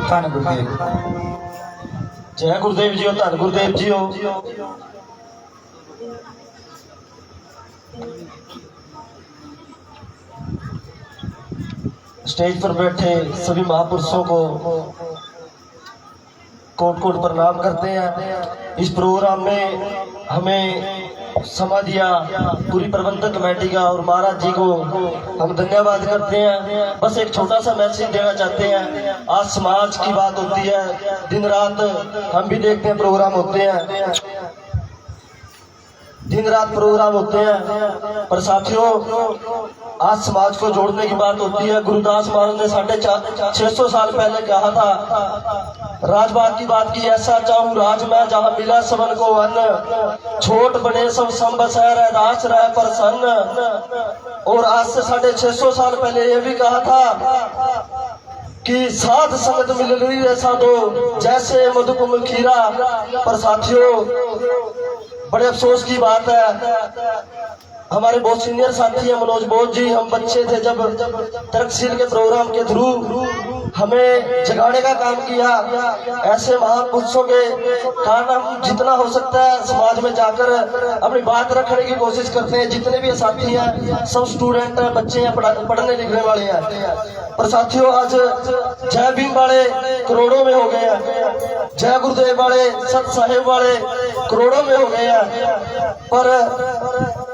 धन गुरुदेव जय गुरुदेव जी धन गुरुदेव जी हो। स्टेज पर बैठे सभी महापुरुषों को कोट कोट प्रणाम करते हैं। इस प्रोग्राम में हमें समय दिया पूरी प्रबंधक कमेटी का और महाराज जी को हम धन्यवाद करते हैं। बस एक छोटा सा मैसेज देना चाहते हैं। आज समाज की बात होती है, दिन रात हम भी देखते हैं प्रोग्राम होते हैं, दिन रात प्रोग्राम होते हैं, पर साथियों आज समाज को जोड़ने की बात होती है। गुरुदास महाराज ने 650 साल पहले कहा था, राजबाग की बात की, ऐसा चाहूं राज में जहां मिला सबन को अन्न, छोट बड़े सब संबस है रैदास रह प्रसन्न। और आज से 650 साल पहले ये भी कहा था कि साध संगत मिल रही है साधो जैसे मधुकुम खीरा। पर साथियों बड़े अफसोस की बात है, हमारे बहुत सीनियर साथी हैं मनोज बोध जी, हम बच्चे थे जब तर्कशील के प्रोग्राम के थ्रू हमें जगाने का काम किया। ऐसे महापुरुषों के कारण हम जितना हो सकता है समाज में जाकर अपनी बात रखने की कोशिश करते हैं। जितने भी साथी हैं सब स्टूडेंट हैं, बच्चे हैं, पढ़ने लिखने वाले हैं। पर साथियों आज जय भीम वाले करोड़ों में हो गए हैं, जय गुरुदेव वाले सत साहेब वाले करोड़ों में हो गए हैं। पर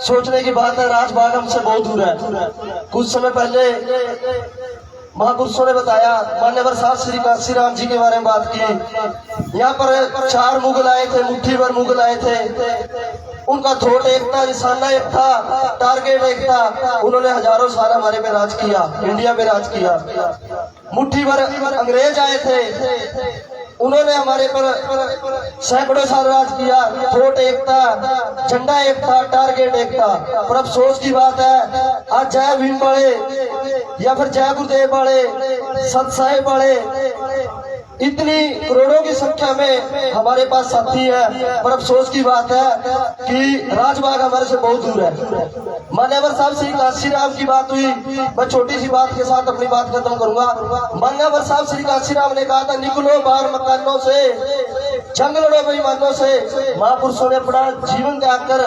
सोचने की बात है, राजबाग हमसे बहुत दूर है। कुछ समय पहले महापुरुषों ने बताया, मान्यवर साहब श्री काशी राम जी के बारे में बात की। यहाँ पर 4 मुगल आए थे, मुट्ठी भर मुगल आए थे। उनका थ्रोट एक था, निशाना एक था, टारगेट एक था। उन्होंने हजारों साल हमारे पे राज किया, इंडिया पे राज किया। मुट्ठी भर अंग्रेज आए थे, उन्होंने हमारे पर सैकड़ों साल राज किया। थ्रोट एक था, झंडा एक था, टारगेट एक था। पर अफसोस की बात है आज जय भीम वाले या फिर जय गुरुदेव वाले सत साहेब वाले इतनी करोड़ों की संख्या में हमारे पास साथी है, पर अफसोस की बात है कि राजबाग हमारे से बहुत दूर है। मान्यवर साहब श्री काशी राम की बात हुई, मैं छोटी सी बात के साथ अपनी बात खत्म करूंगा। मान्यवर साहब श्री काशी राम ने कहा था, निकलो बाहर मकानों से, जंग लड़ो बेईमानों से। महापुरुषों ने अपना जीवन त्याग कर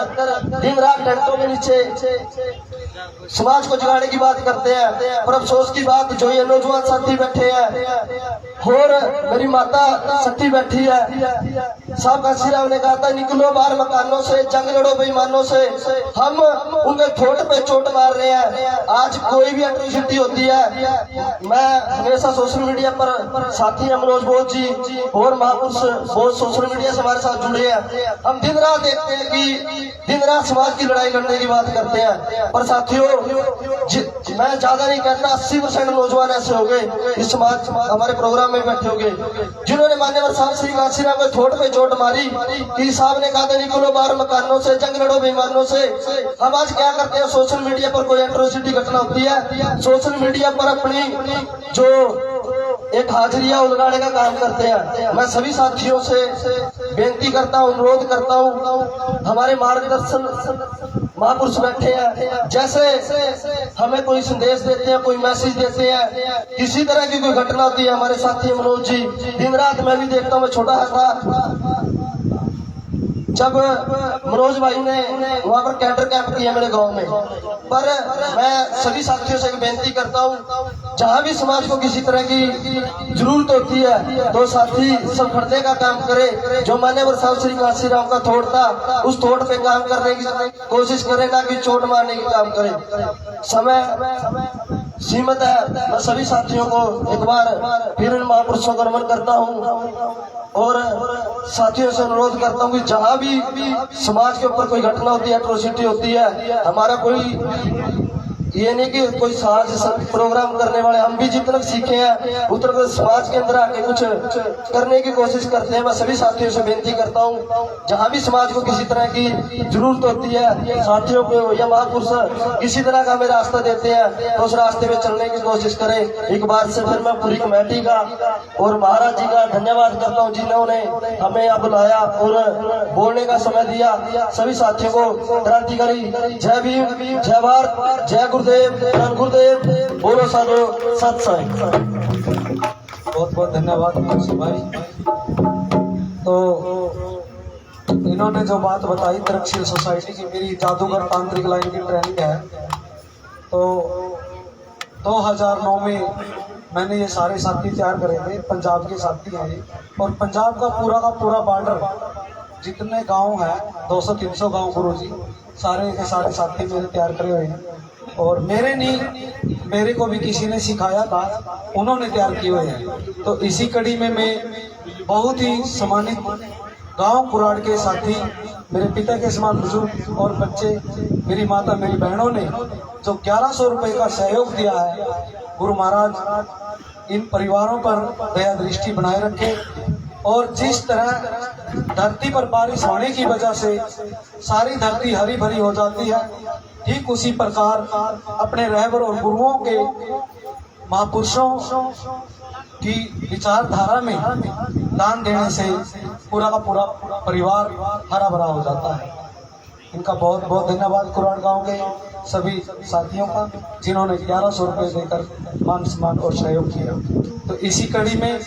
दिन रात टेंटों के नीचे समाज को जगाने की बात करते हैं। पर अफसोस की बात, जो ये नौजवान साथी बैठे हैं और मेरी माता सती बैठी है, साहब काशी राम ने कहा था, निकलो बाहर मकानों से, जंग लड़ो बेईमानों से। हम उनके ठोट पे चोट मार रहे हैं। आज कोई भी एट्रोसिटी होती है, मैं हमेशा सोशल मीडिया पर साथी है मनोज बोध जी और महापुरुष बहुत सोशल मीडिया से हमारे साथ जुड़े हैं। हम दिन रात देखते हैं कि दिन रात समाज की लड़ाई लड़ने की बात करते हैं। पर साथियों मैं ज्यादा नहीं कहता, 80% नौजवान ऐसे हो गए इस समाज हमारे प्रोग्राम में बैठे हो गए जिन्होंने मान्यवर साहब श्री काशी राम को थोट पे चोट मारी कि साहब ने कहा था, निकलो बाहर मकानों से, जंग लड़ो बेईमानों से। हम आज क्या करते हैं, सोशल मीडिया पर कोई एट्रोसिटी घटना होती है, सोशल मीडिया पर अपनी जो एक हाजिरिया उलगाने का काम करते हैं। मैं सभी साथियों से बेनती करता हूँ, अनुरोध करता हूँ, हमारे मार्गदर्शन महापुरुष बैठे हैं, जैसे हमें कोई संदेश देते हैं, कोई मैसेज देते हैं, किसी तरह की कोई घटना होती है, हमारे साथी मनोज जी दिन रात, मैं भी देखता हूँ, मैं छोटा था जब मनोज भाई ने वहाँ पर कैडर कैंप किया मेरे गांव में। पर मैं सभी साथियों से बेनती करता हूँ, जहाँ भी समाज को किसी तरह की जरूरत होती है तो साथी सब खड़ने का काम करे। जो मान्यवर साहब श्री काशी राम का थोट था, उस थोट पे काम करने की कोशिश करे, ना कि चोट मारने की काम करे। समय सीमित है। मैं सभी साथियों को एक बार फिर महापुरुषों का नमन करता हूँ और साथियों से अनुरोध करता हूँ कि जहाँ भी समाज के ऊपर कोई घटना होती है, एट्रोसिटी होती है, हमारा कोई ये नहीं कि कोई साज प्रोग्राम करने वाले, हम भी जितना सीखे हैं उतना तो समाज के अंदर आके कुछ करने की कोशिश करते हैं। मैं सभी साथियों से बेनती करता हूँ, जहाँ भी समाज को किसी तरह की जरूरत होती है, साथियों को या महापुरुष किसी तरह का हमें रास्ता देते हैं तो उस रास्ते में चलने की कोशिश करें। एक बार से फिर मैं पूरी कमेटी का और महाराज जी का धन्यवाद करता हूँ जिन्होंने हमें यहाँ बुलाया और बोलने का समय दिया। सभी साथियों को क्रांतिकारी जय भीम, जय भारत, जय गुरुदेव, धन गुरुदेव, बोलो साधो सत साई। बहुत बहुत धन्यवाद मुंशी भाई। तो इन्होंने जो बात बताई तरकशील सोसाइटी की, मेरी जादूगर तांत्रिक लाइन की ट्रेनिंग है। तो 2009 में मैंने ये सारे साथी तैयार करे थे, पंजाब के साथी हैं ये, और पंजाब का पूरा बॉर्डर जितने गांव हैं 200-300 गांव गुरुजी सारे के सारे साथी मेरे तैयार करे हुए हैं। और मेरे को भी किसी ने सिखाया था, उन्होंने तैयार किए हुए हैं। तो इसी कड़ी में मैं बहुत ही सम्मानित गांव कुराड़ के साथी, मेरे पिता के समान बुजुर्ग और बच्चे, मेरी माता, मेरी बहनों ने जो 1100 रुपए का सहयोग दिया है, गुरु महाराज इन परिवारों पर दया दृष्टि बनाए रखे। और जिस तरह धरती पर बारिश होने की वजह से सारी धरती हरी भरी हो जाती है, ठीक उसी प्रकार अपने रहबर और गुरुओं के महापुरुषों की विचारधारा में दान देने से पूरा का पूरा परिवार हरा भरा हो जाता है। इनका बहुत बहुत धन्यवाद कुराड़ गांव के सभी साथियों का, जिन्होंने 1100 रुपये देकर मान सम्मान और सहयोग किया। तो इसी कड़ी में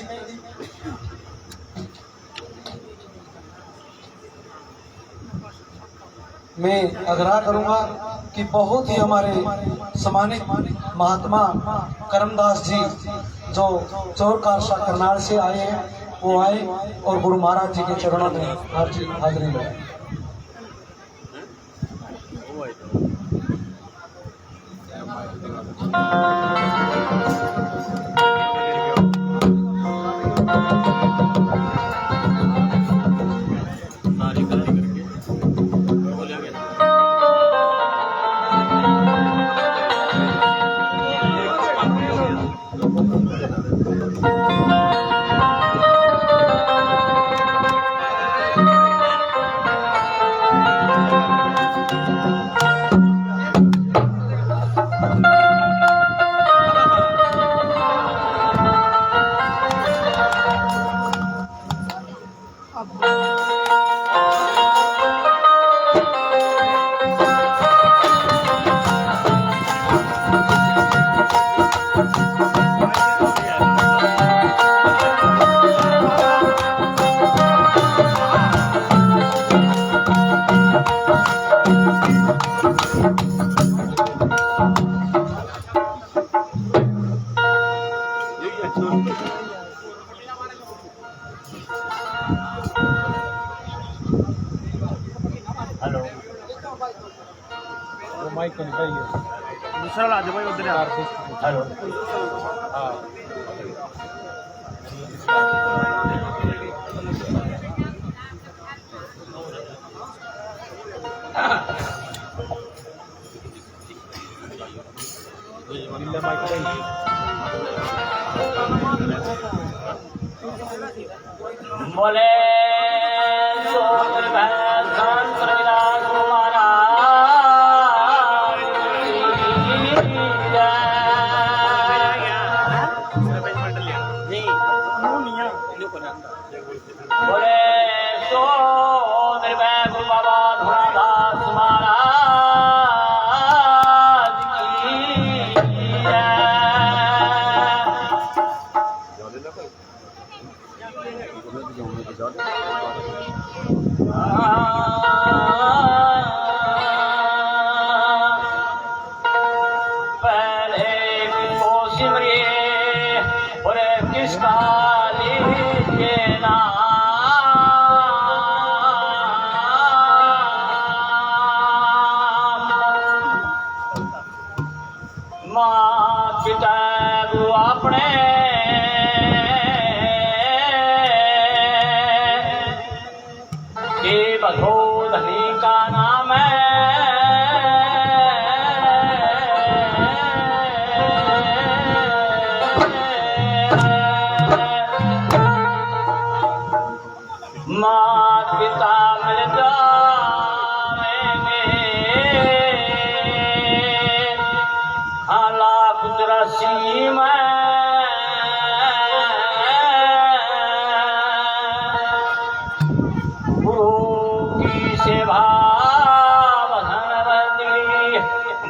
मैं आग्रह करूंगा कि बहुत ही हमारे सम्मानित महात्मा करमदास जी जो चोरकारसा करनाल से आए हैं, वो आए और गुरु महाराज जी के चरणों में हाजिरी लगाए। दूसरा ला दे भाई उधर यार। हेलो हाँ बोले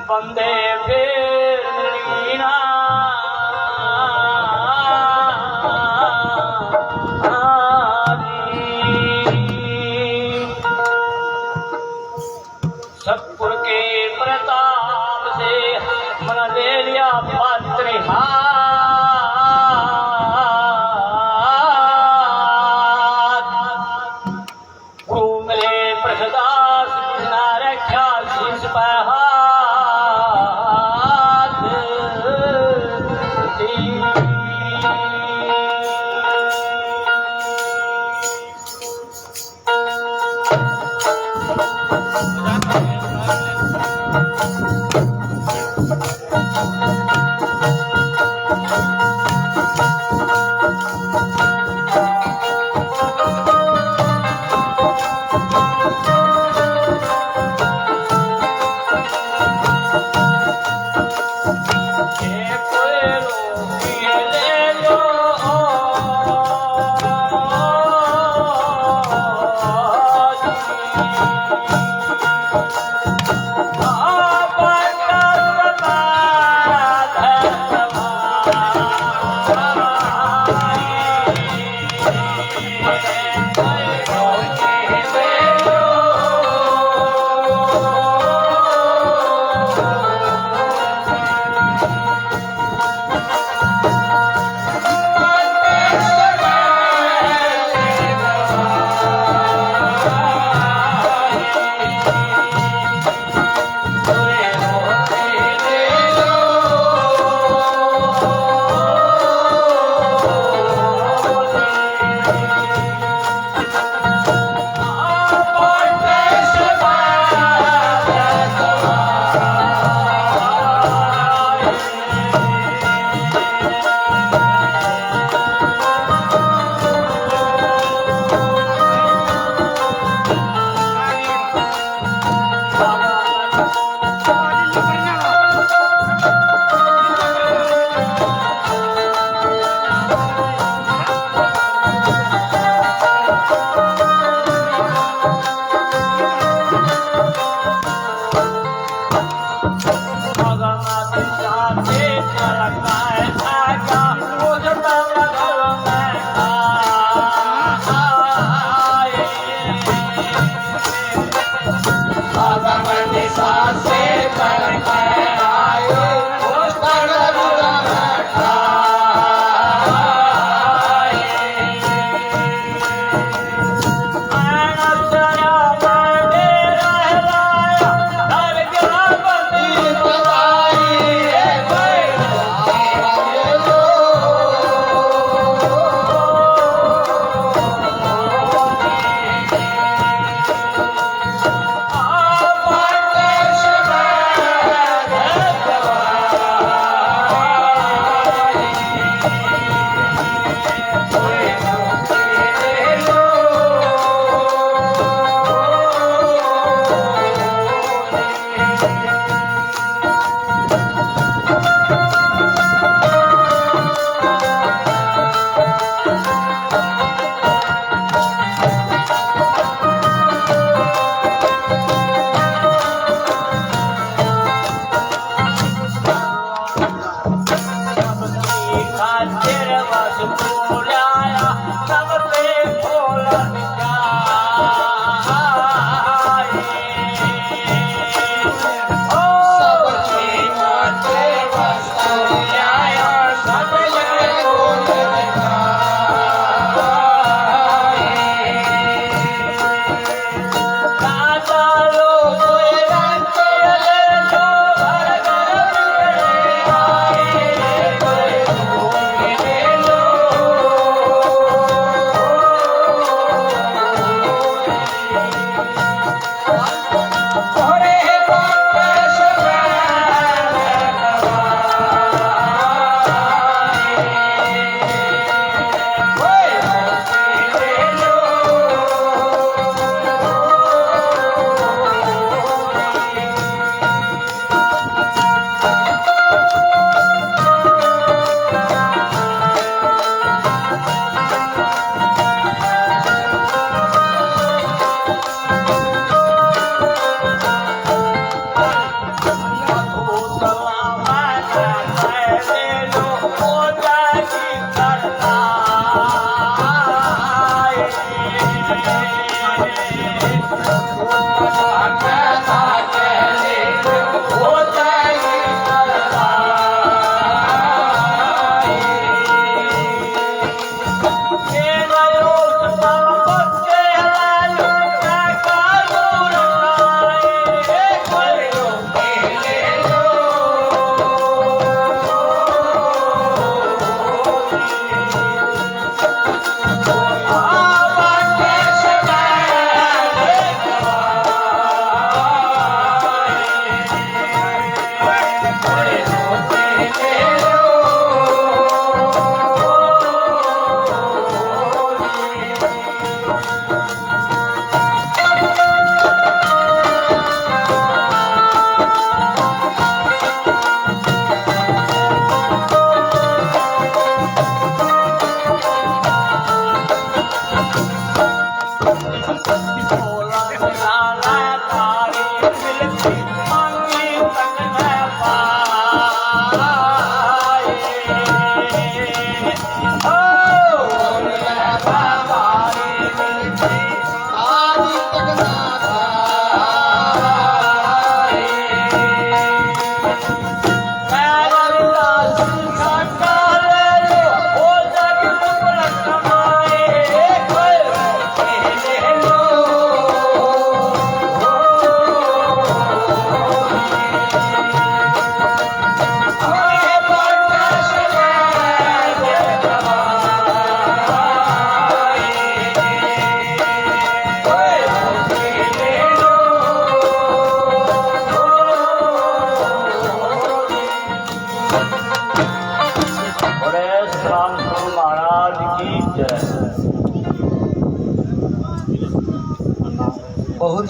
बंदे मन ले लिया पात्र गुरु मिले प्रसदास न रख्या शीश पर हाथ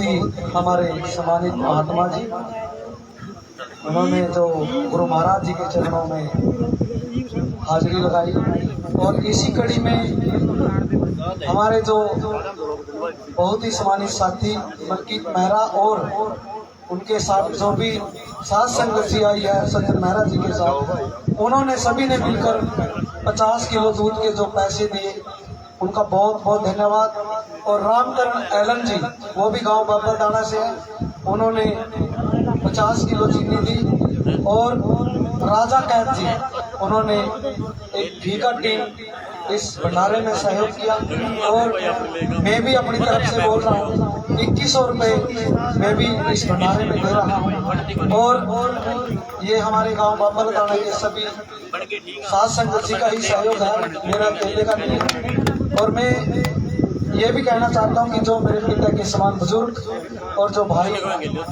ही हमारे सम्मानित महात्मा जी, उन्होंने जो गुरु महाराज जी के चरणों में हाजिरी लगाई। और इसी कड़ी में हमारे जो बहुत ही सम्मानित साथी मलकीत मेहरा और उनके साथ जो भी साथ संगत जी आई है सज्जन मेहरा जी के साथ, उन्होंने सभी ने मिलकर 50 किलो दूध के जो पैसे दिए, उनका बहुत बहुत धन्यवाद। और रामकरण एलन जी, वो भी गांव बाबरदाना से है, उन्होंने 50 किलो चीनी दी। और राजा कैद जी, उन्होंने एक घी का टीम इस भंडारे में सहयोग किया। और मैं भी अपनी तरफ से बोल रहा हूँ 2100 रुपये मैं भी इस भंडारे में दे रहा हूँ। और ये हमारे गांव बाबरदाना के सभी साथ संगत जी का ही सहयोग है, मेरा अकेले का नहीं है। और मैं ये भी कहना चाहता हूँ कि जो मेरे पिता के समान बुजुर्ग और जो भाई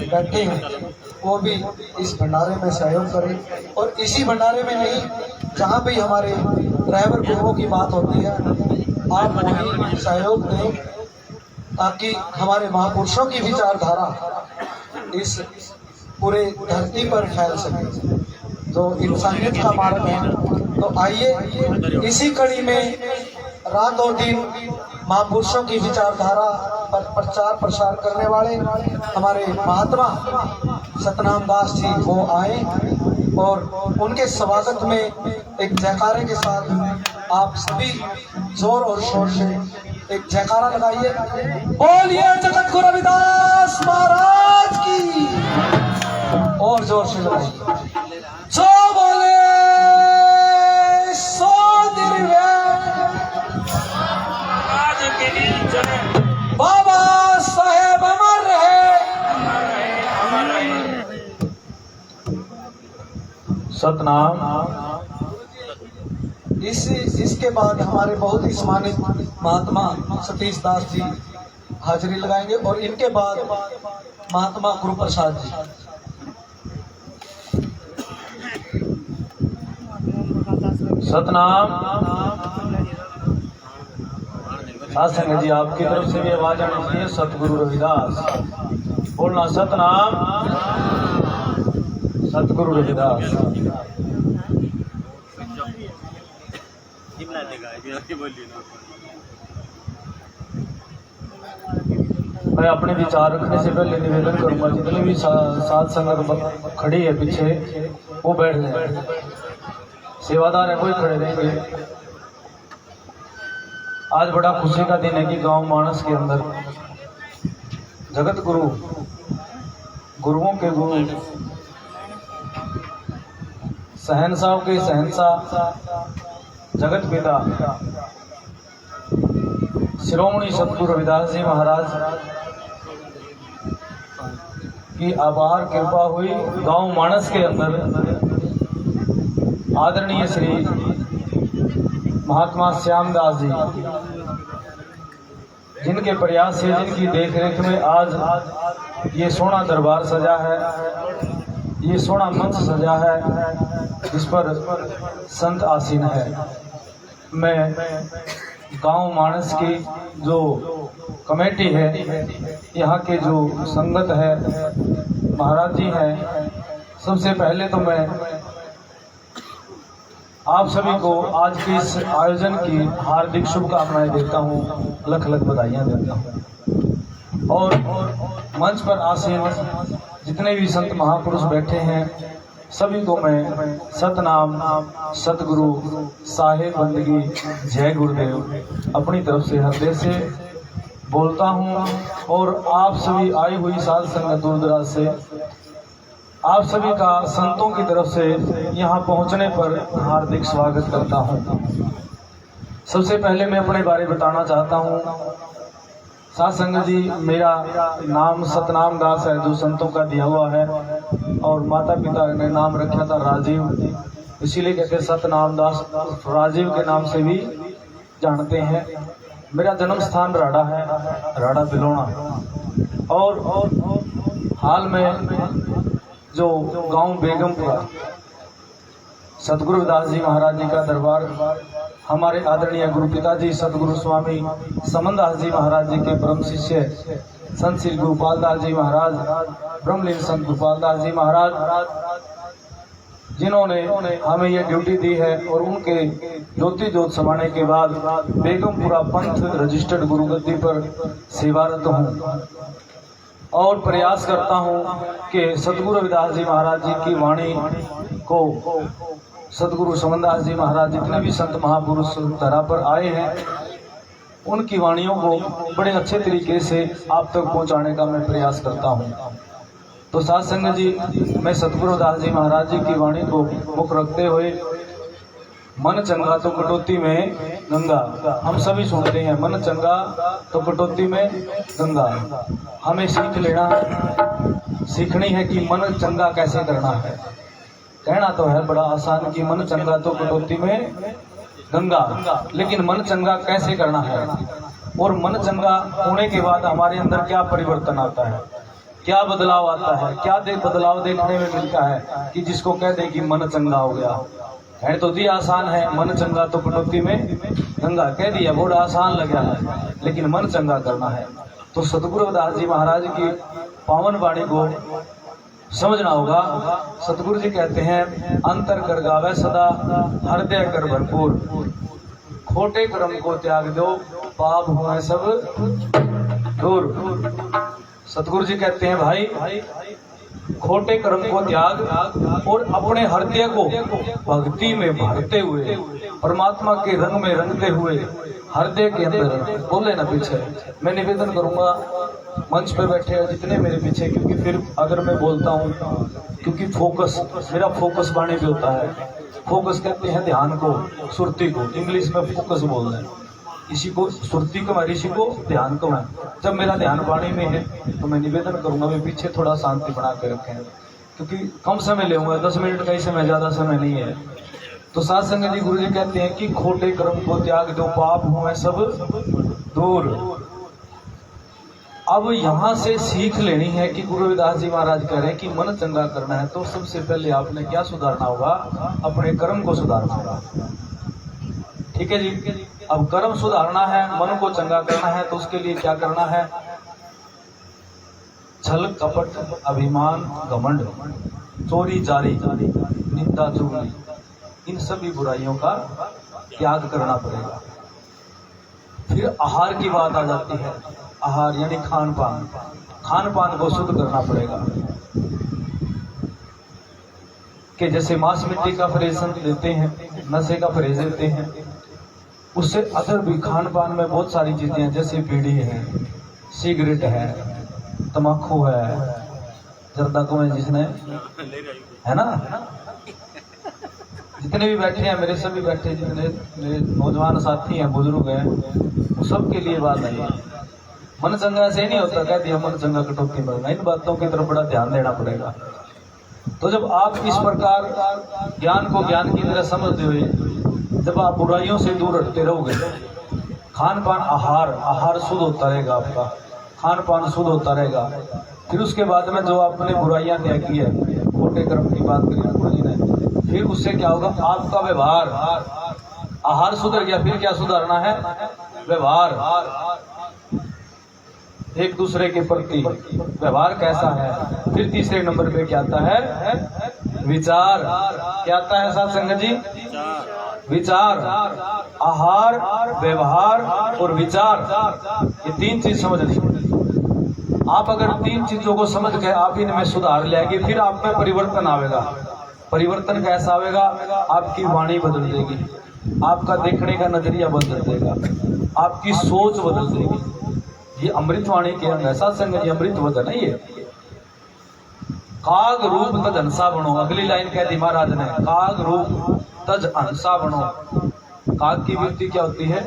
बैठे हैं वो भी इस भंडारे में सहयोग करें। और इसी भंडारे में नहीं, जहाँ भी हमारे ड्राइवर गुरुओं की बात होती है, आप वही सहयोग दें ताकि हमारे महापुरुषों की विचारधारा इस पूरे धरती पर फैल सके, जो इंसानियत का मार्ग है। तो आइए इसी कड़ी में रात और दिन महापुरुषों की विचारधारा पर प्रचार प्रसार करने वाले हमारे महात्मा सतनाम दास जी वो आए, और उनके स्वागत में एक जयकारे के साथ आप सभी जोर और शोर से एक जयकारा लगाइए। बोलिए जगत गुरु रविदास महाराज की, और जोर से लगाइए। जो बोले सो बाबा साहेब अमर रहे। सतनाम। इसके बाद हमारे बहुत ही सम्मानित महात्मा सतीश दास जी हाजिरी लगाएंगे, और इनके बाद महात्मा गुरु प्रसाद जी। सतनाम। साथ संगत जी, आपकी तरफ से भी आवाज आनी चाहिए, सतगुरु रविदास बोलना। सतनाम। सतगुरु रविदास। मैं अपने विचार रखने से पहले निवेदन करूंगा, जितनी भी साथ संगत खड़ी है पीछे वो बैठ जाए, सेवादार है कोई खड़े रहेंगे। आज बड़ा खुशी का दिन है कि गांव मानस के अंदर जगत गुरु, गुरुओं के गुरु, शहंशाह के शहंशाह, जगत पिता शिरोमणि सतगुरु रविदास जी महाराज की अपार कृपा हुई। गांव मानस के अंदर आदरणीय श्री महात्मा श्यामदास जी, जिनके प्रयास से, जिनकी देखरेख में आज ये सोना दरबार सजा है, ये सोना मंच सजा है, जिस पर संत आसीन है। मैं गांव मानस की जो कमेटी है, यहाँ के जो संगत है, महाराज जी हैं, सबसे पहले तो मैं आप सभी को आज के इस आयोजन की हार्दिक शुभकामनाएं देता हूँ, लख लख बधाइयाँ देता हूँ। और मंच पर आसीन जितने भी संत महापुरुष बैठे हैं, सभी को मैं सतनाम, सतगुरु, साहेब बंदगी, जय गुरुदेव अपनी तरफ से हृदय से बोलता हूँ। और आप सभी आई हुई साध संगत दूर दराज से, आप सभी का संतों की तरफ से यहाँ पहुँचने पर हार्दिक स्वागत करता हूँ। सबसे पहले मैं अपने बारे बताना चाहता हूँ। साध संगत जी, मेरा नाम सतनाम दास है, जो संतों का दिया हुआ है, और माता पिता ने नाम रखा था राजीव, इसीलिए कहते सतनाम दास, राजीव के नाम से भी जानते हैं। मेरा जन्म स्थान राड़ा है, राड़ा बिलोना। और हाल में जो गांव बेगमपुरा सतगुरु रविदास जी महाराज जी का दरबार, हमारे आदरणीय गुरु पिताजी सतगुरु स्वामी समनदास जी महाराज जी के परम शिष्य संत श्री गुरुपाल दास जी महाराज, ब्रह्मलीन संत गुरुपाल दास जी महाराज, जिन्होंने हमें ये ड्यूटी दी है। और उनके ज्योति जोत समाने के बाद बेगमपुरा पंथ रजिस्टर्ड गुरुगद्दी पर सेवारत हूँ और प्रयास करता हूँ कि सतगुरु रविदास जी महाराज जी की वाणी को, सतगुरु समनदास जी महाराज, जितने भी संत महापुरुष धरा पर आए हैं, उनकी वाणियों को बड़े अच्छे तरीके से आप तक पहुंचाने का मैं प्रयास करता हूं। तो साथ संगत जी, मैं सतगुरु दास जी महाराज जी की वाणी को मुख रखते हुए, मन चंगा तो कटौती में गंगा, हम सभी सुनते हैं, मन चंगा तो कटौती में गंगा। हमें सीख लेना, सीखनी है कि मन चंगा कैसे करना है। कहना तो है बड़ा आसान कि मन चंगा तो कटौती में गंगा, लेकिन मन चंगा कैसे करना है, और मन चंगा होने के बाद हमारे अंदर क्या परिवर्तन आता है, क्या बदलाव आता है, क्या बदलाव देखने में मिलता है कि जिसको कह दे कि मन चंगा हो गया। है तो दी आसान है, मन चंगा तो कटौती में गंगा कह दिया, बड़ा आसान लगा है, लेकिन मन चंगा करना है। तो सतगुरु रविदास जी महाराज की पावन वाणी को समझना होगा। सतगुरु जी कहते हैं, अंतर कर गावे सदा हृदय कर भरपूर, खोटे कर्म को त्याग दो पाप हुए सब दूर। सतगुरु जी कहते हैं, भाई खोटे कर्म को त्याग और अपने हृदय को भक्ति में भरते हुए, परमात्मा के रंग में रंगते हुए, हृदय के अंदर बोले ना पीछे। मैं निवेदन करूंगा मंच पे बैठे हैं जितने मेरे पीछे, क्योंकि फिर अगर मैं बोलता हूँ, क्योंकि फोकस, मेरा फोकस वाणी पे होता है। फोकस कहते हैं ध्यान को, सुरती को, इंग्लिश में फोकस बोल रहे हैं। इसी को सुरती को, इसी को ध्यान को है। जब मेरा ध्यान वाणी में है तो मैं निवेदन करूंगा मैं पीछे थोड़ा शांति बना के रखें, क्योंकि कम समय लेऊंगा, 10 मिनट का ही समय, ज्यादा समय नहीं है। तो साथ संगत जी, गुरु जी कहते हैं कि खोटे कर्म को त्याग दो पाप हुए सब दूर। अब यहाँ से सीख लेनी है कि गुरु रविदास जी महाराज कह रहे हैं कि मन चंगा करना है तो सबसे पहले आपने क्या सुधारना होगा, अपने कर्म को सुधारना होगा। ठीक है जी। अब कर्म सुधारना है, मन को चंगा करना है, तो उसके लिए क्या करना है, छल कपट अभिमान घमंड चोरी जारी निंदा चुगली, इन सभी बुराइयों का त्याग करना पड़ेगा। फिर आहार की बात आ जाती है। आहार यानी खान पान, खान पान को शुद्ध करना पड़ेगा। कि जैसे मांस मिट्टी का परहेज देते हैं, नशे का परहेज देते हैं, उससे अदर भी खान पान में बहुत सारी चीजें हैं, जैसे बीड़ी है, सिगरेट है, तम्बाकू है, जर्दा को है जिसने, है ना, जितने भी बैठे हैं, मेरे सभी बैठे, जितने मेरे नौजवान साथी हैं, बुजुर्ग हैं, वो सबके लिए बात है। मन चंगा से नहीं होता, कह दिया मन चंगा कटौती में। इन बातों की तरफ बड़ा ध्यान देना पड़ेगा। तो जब आप इस प्रकार ज्ञान को ज्ञान की तरह समझते हुए, जब आप बुराइयों से दूर हटते रहोगे, खान पान आहार शुद्ध होता रहेगा, आपका खान पान शुद्ध होता रहेगा। फिर उसके बाद में जो आपने बुराइयां त्याग की है, खोटे कर्म की बात करी गुरु जी ने, फिर उससे क्या होगा, आपका व्यवहार, आहार सुधर गया, फिर क्या सुधारना है, व्यवहार, एक दूसरे के प्रति व्यवहार कैसा है। फिर तीसरे नंबर पे क्या आता है, विचार। क्या आता है साथ संगत जी, विचार, आहार, व्यवहार और विचार, ये 3 चीज समझनी। आप अगर 3 चीजों को समझ के आप इनमें सुधार लेंगे, फिर आप में परिवर्तन आएगा। परिवर्तन कैसा आएगा, आपकी वाणी बदल देगी, आपका देखने का नजरिया बदल देगा, आपकी सोच बदल देगी। ये अमृत वाणी के अंग ऐसा संगत, ये अमृत वचन है। ये काग रूप तज हंसा बनो, अगली लाइन कह दी महाराज ने, काग रूप तज हंसा बनो। काग की वृत्ति क्या होती है,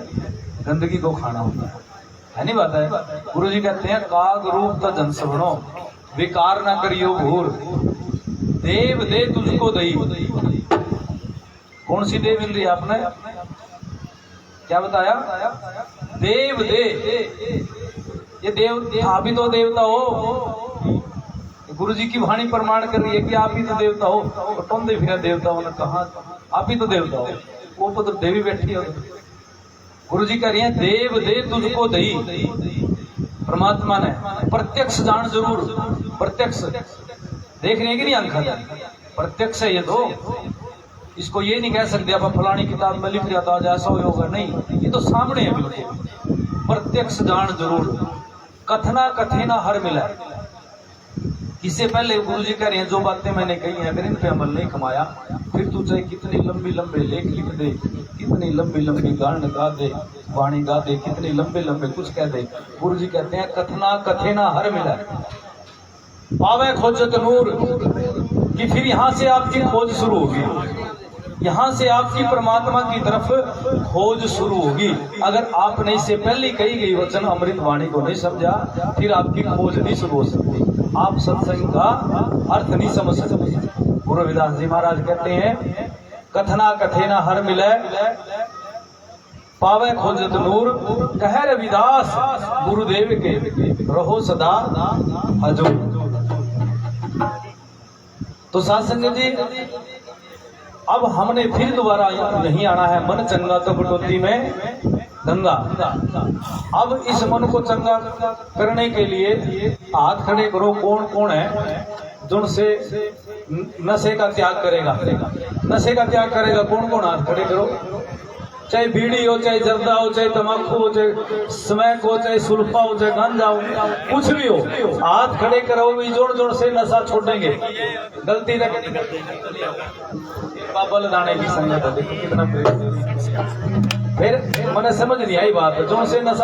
गंदगी को खाना होता है नहीं बात है। गुरु जी कहते हैं काग रूप तज हंस बनो, विकार ना करियो भूर, देव दे तुझको दई। कौन सी देव मिल रही है आपने, क्या बताया, देव दे। ये देव, आप ही तो देवता हो। गुरु जी की वाणी प्रमाण कर रही है कि आप ही तो देवता हो। तो तुम दे फिर देवता हो, कहा आप ही तो देवता हो, वो तो देवी बैठी हो। गुरु जी कह रही है देव दे तुझको दई, परमात्मा ने प्रत्यक्ष जान जरूर, प्रत्यक्ष देखने की नहीं आंख, प्रत्यक्ष है ये तो। इसको ये नहीं कह सकते अब फलानी किताब में लिख दिया था आज ऐसा होगा, नहीं, ये तो सामने है बिल्कुल। प्रत्यक्ष जान जरूर, कथना कथेना हर मिला। इससे पहले गुरु जी कह रहे हैं जो बातें मैंने कही हैं अगर इन पे अमल नहीं कमाया फिर तू चाहे कितनी लंबी लंबे लेख लिख दे, कितनी लंबी लंबी गान गा दे, वाणी गा दे, कितनी लंबे लंबे कुछ कह दे, गुरु जी कहते हैं कथना कथेना हर मिला। पावे खोजत नूर कि फिर यहाँ से आपकी खोज शुरू होगी, यहाँ से आपकी परमात्मा की तरफ खोज शुरू होगी। अगर आपने इससे पहले कही गई वचन अमृत वाणी को नहीं समझा फिर आपकी खोज नहीं शुरू हो सकती, आप सत्संग का अर्थ नहीं समझ सकते। गुरु रविदास जी महाराज कहते हैं कथना कथेना हर मिले, पावे खोजत नूर, कह रविदास गुरुदेव के रहो सदा हजूर। तो साथ संगत जी अब हमने फिर दोबारा नहीं आना है। मन चंगा तो कटौती में गंगा। अब इस मन को चंगा करने के लिए हाथ खड़े करो। कौन कौन है जो से नशे का त्याग करेगा? नशे का त्याग करेगा कौन कौन? हाथ खड़े करो। चाहे बीड़ी हो, चाहे जर्दा हो, चाहे तम्बाकू हो, चाहे स्मैक हो, चाहे सुल्फा हो, चाहे गांजा हो, कुछ भी हो, हाथ खड़े करो। भी जोड़ जोड़ से नशा छोड़ेंगे। गलती बाबा लदाने की संगत है, देखो कितना प्रेम। फिर मैंने समझ नहीं आई बात, जोड़ से नशा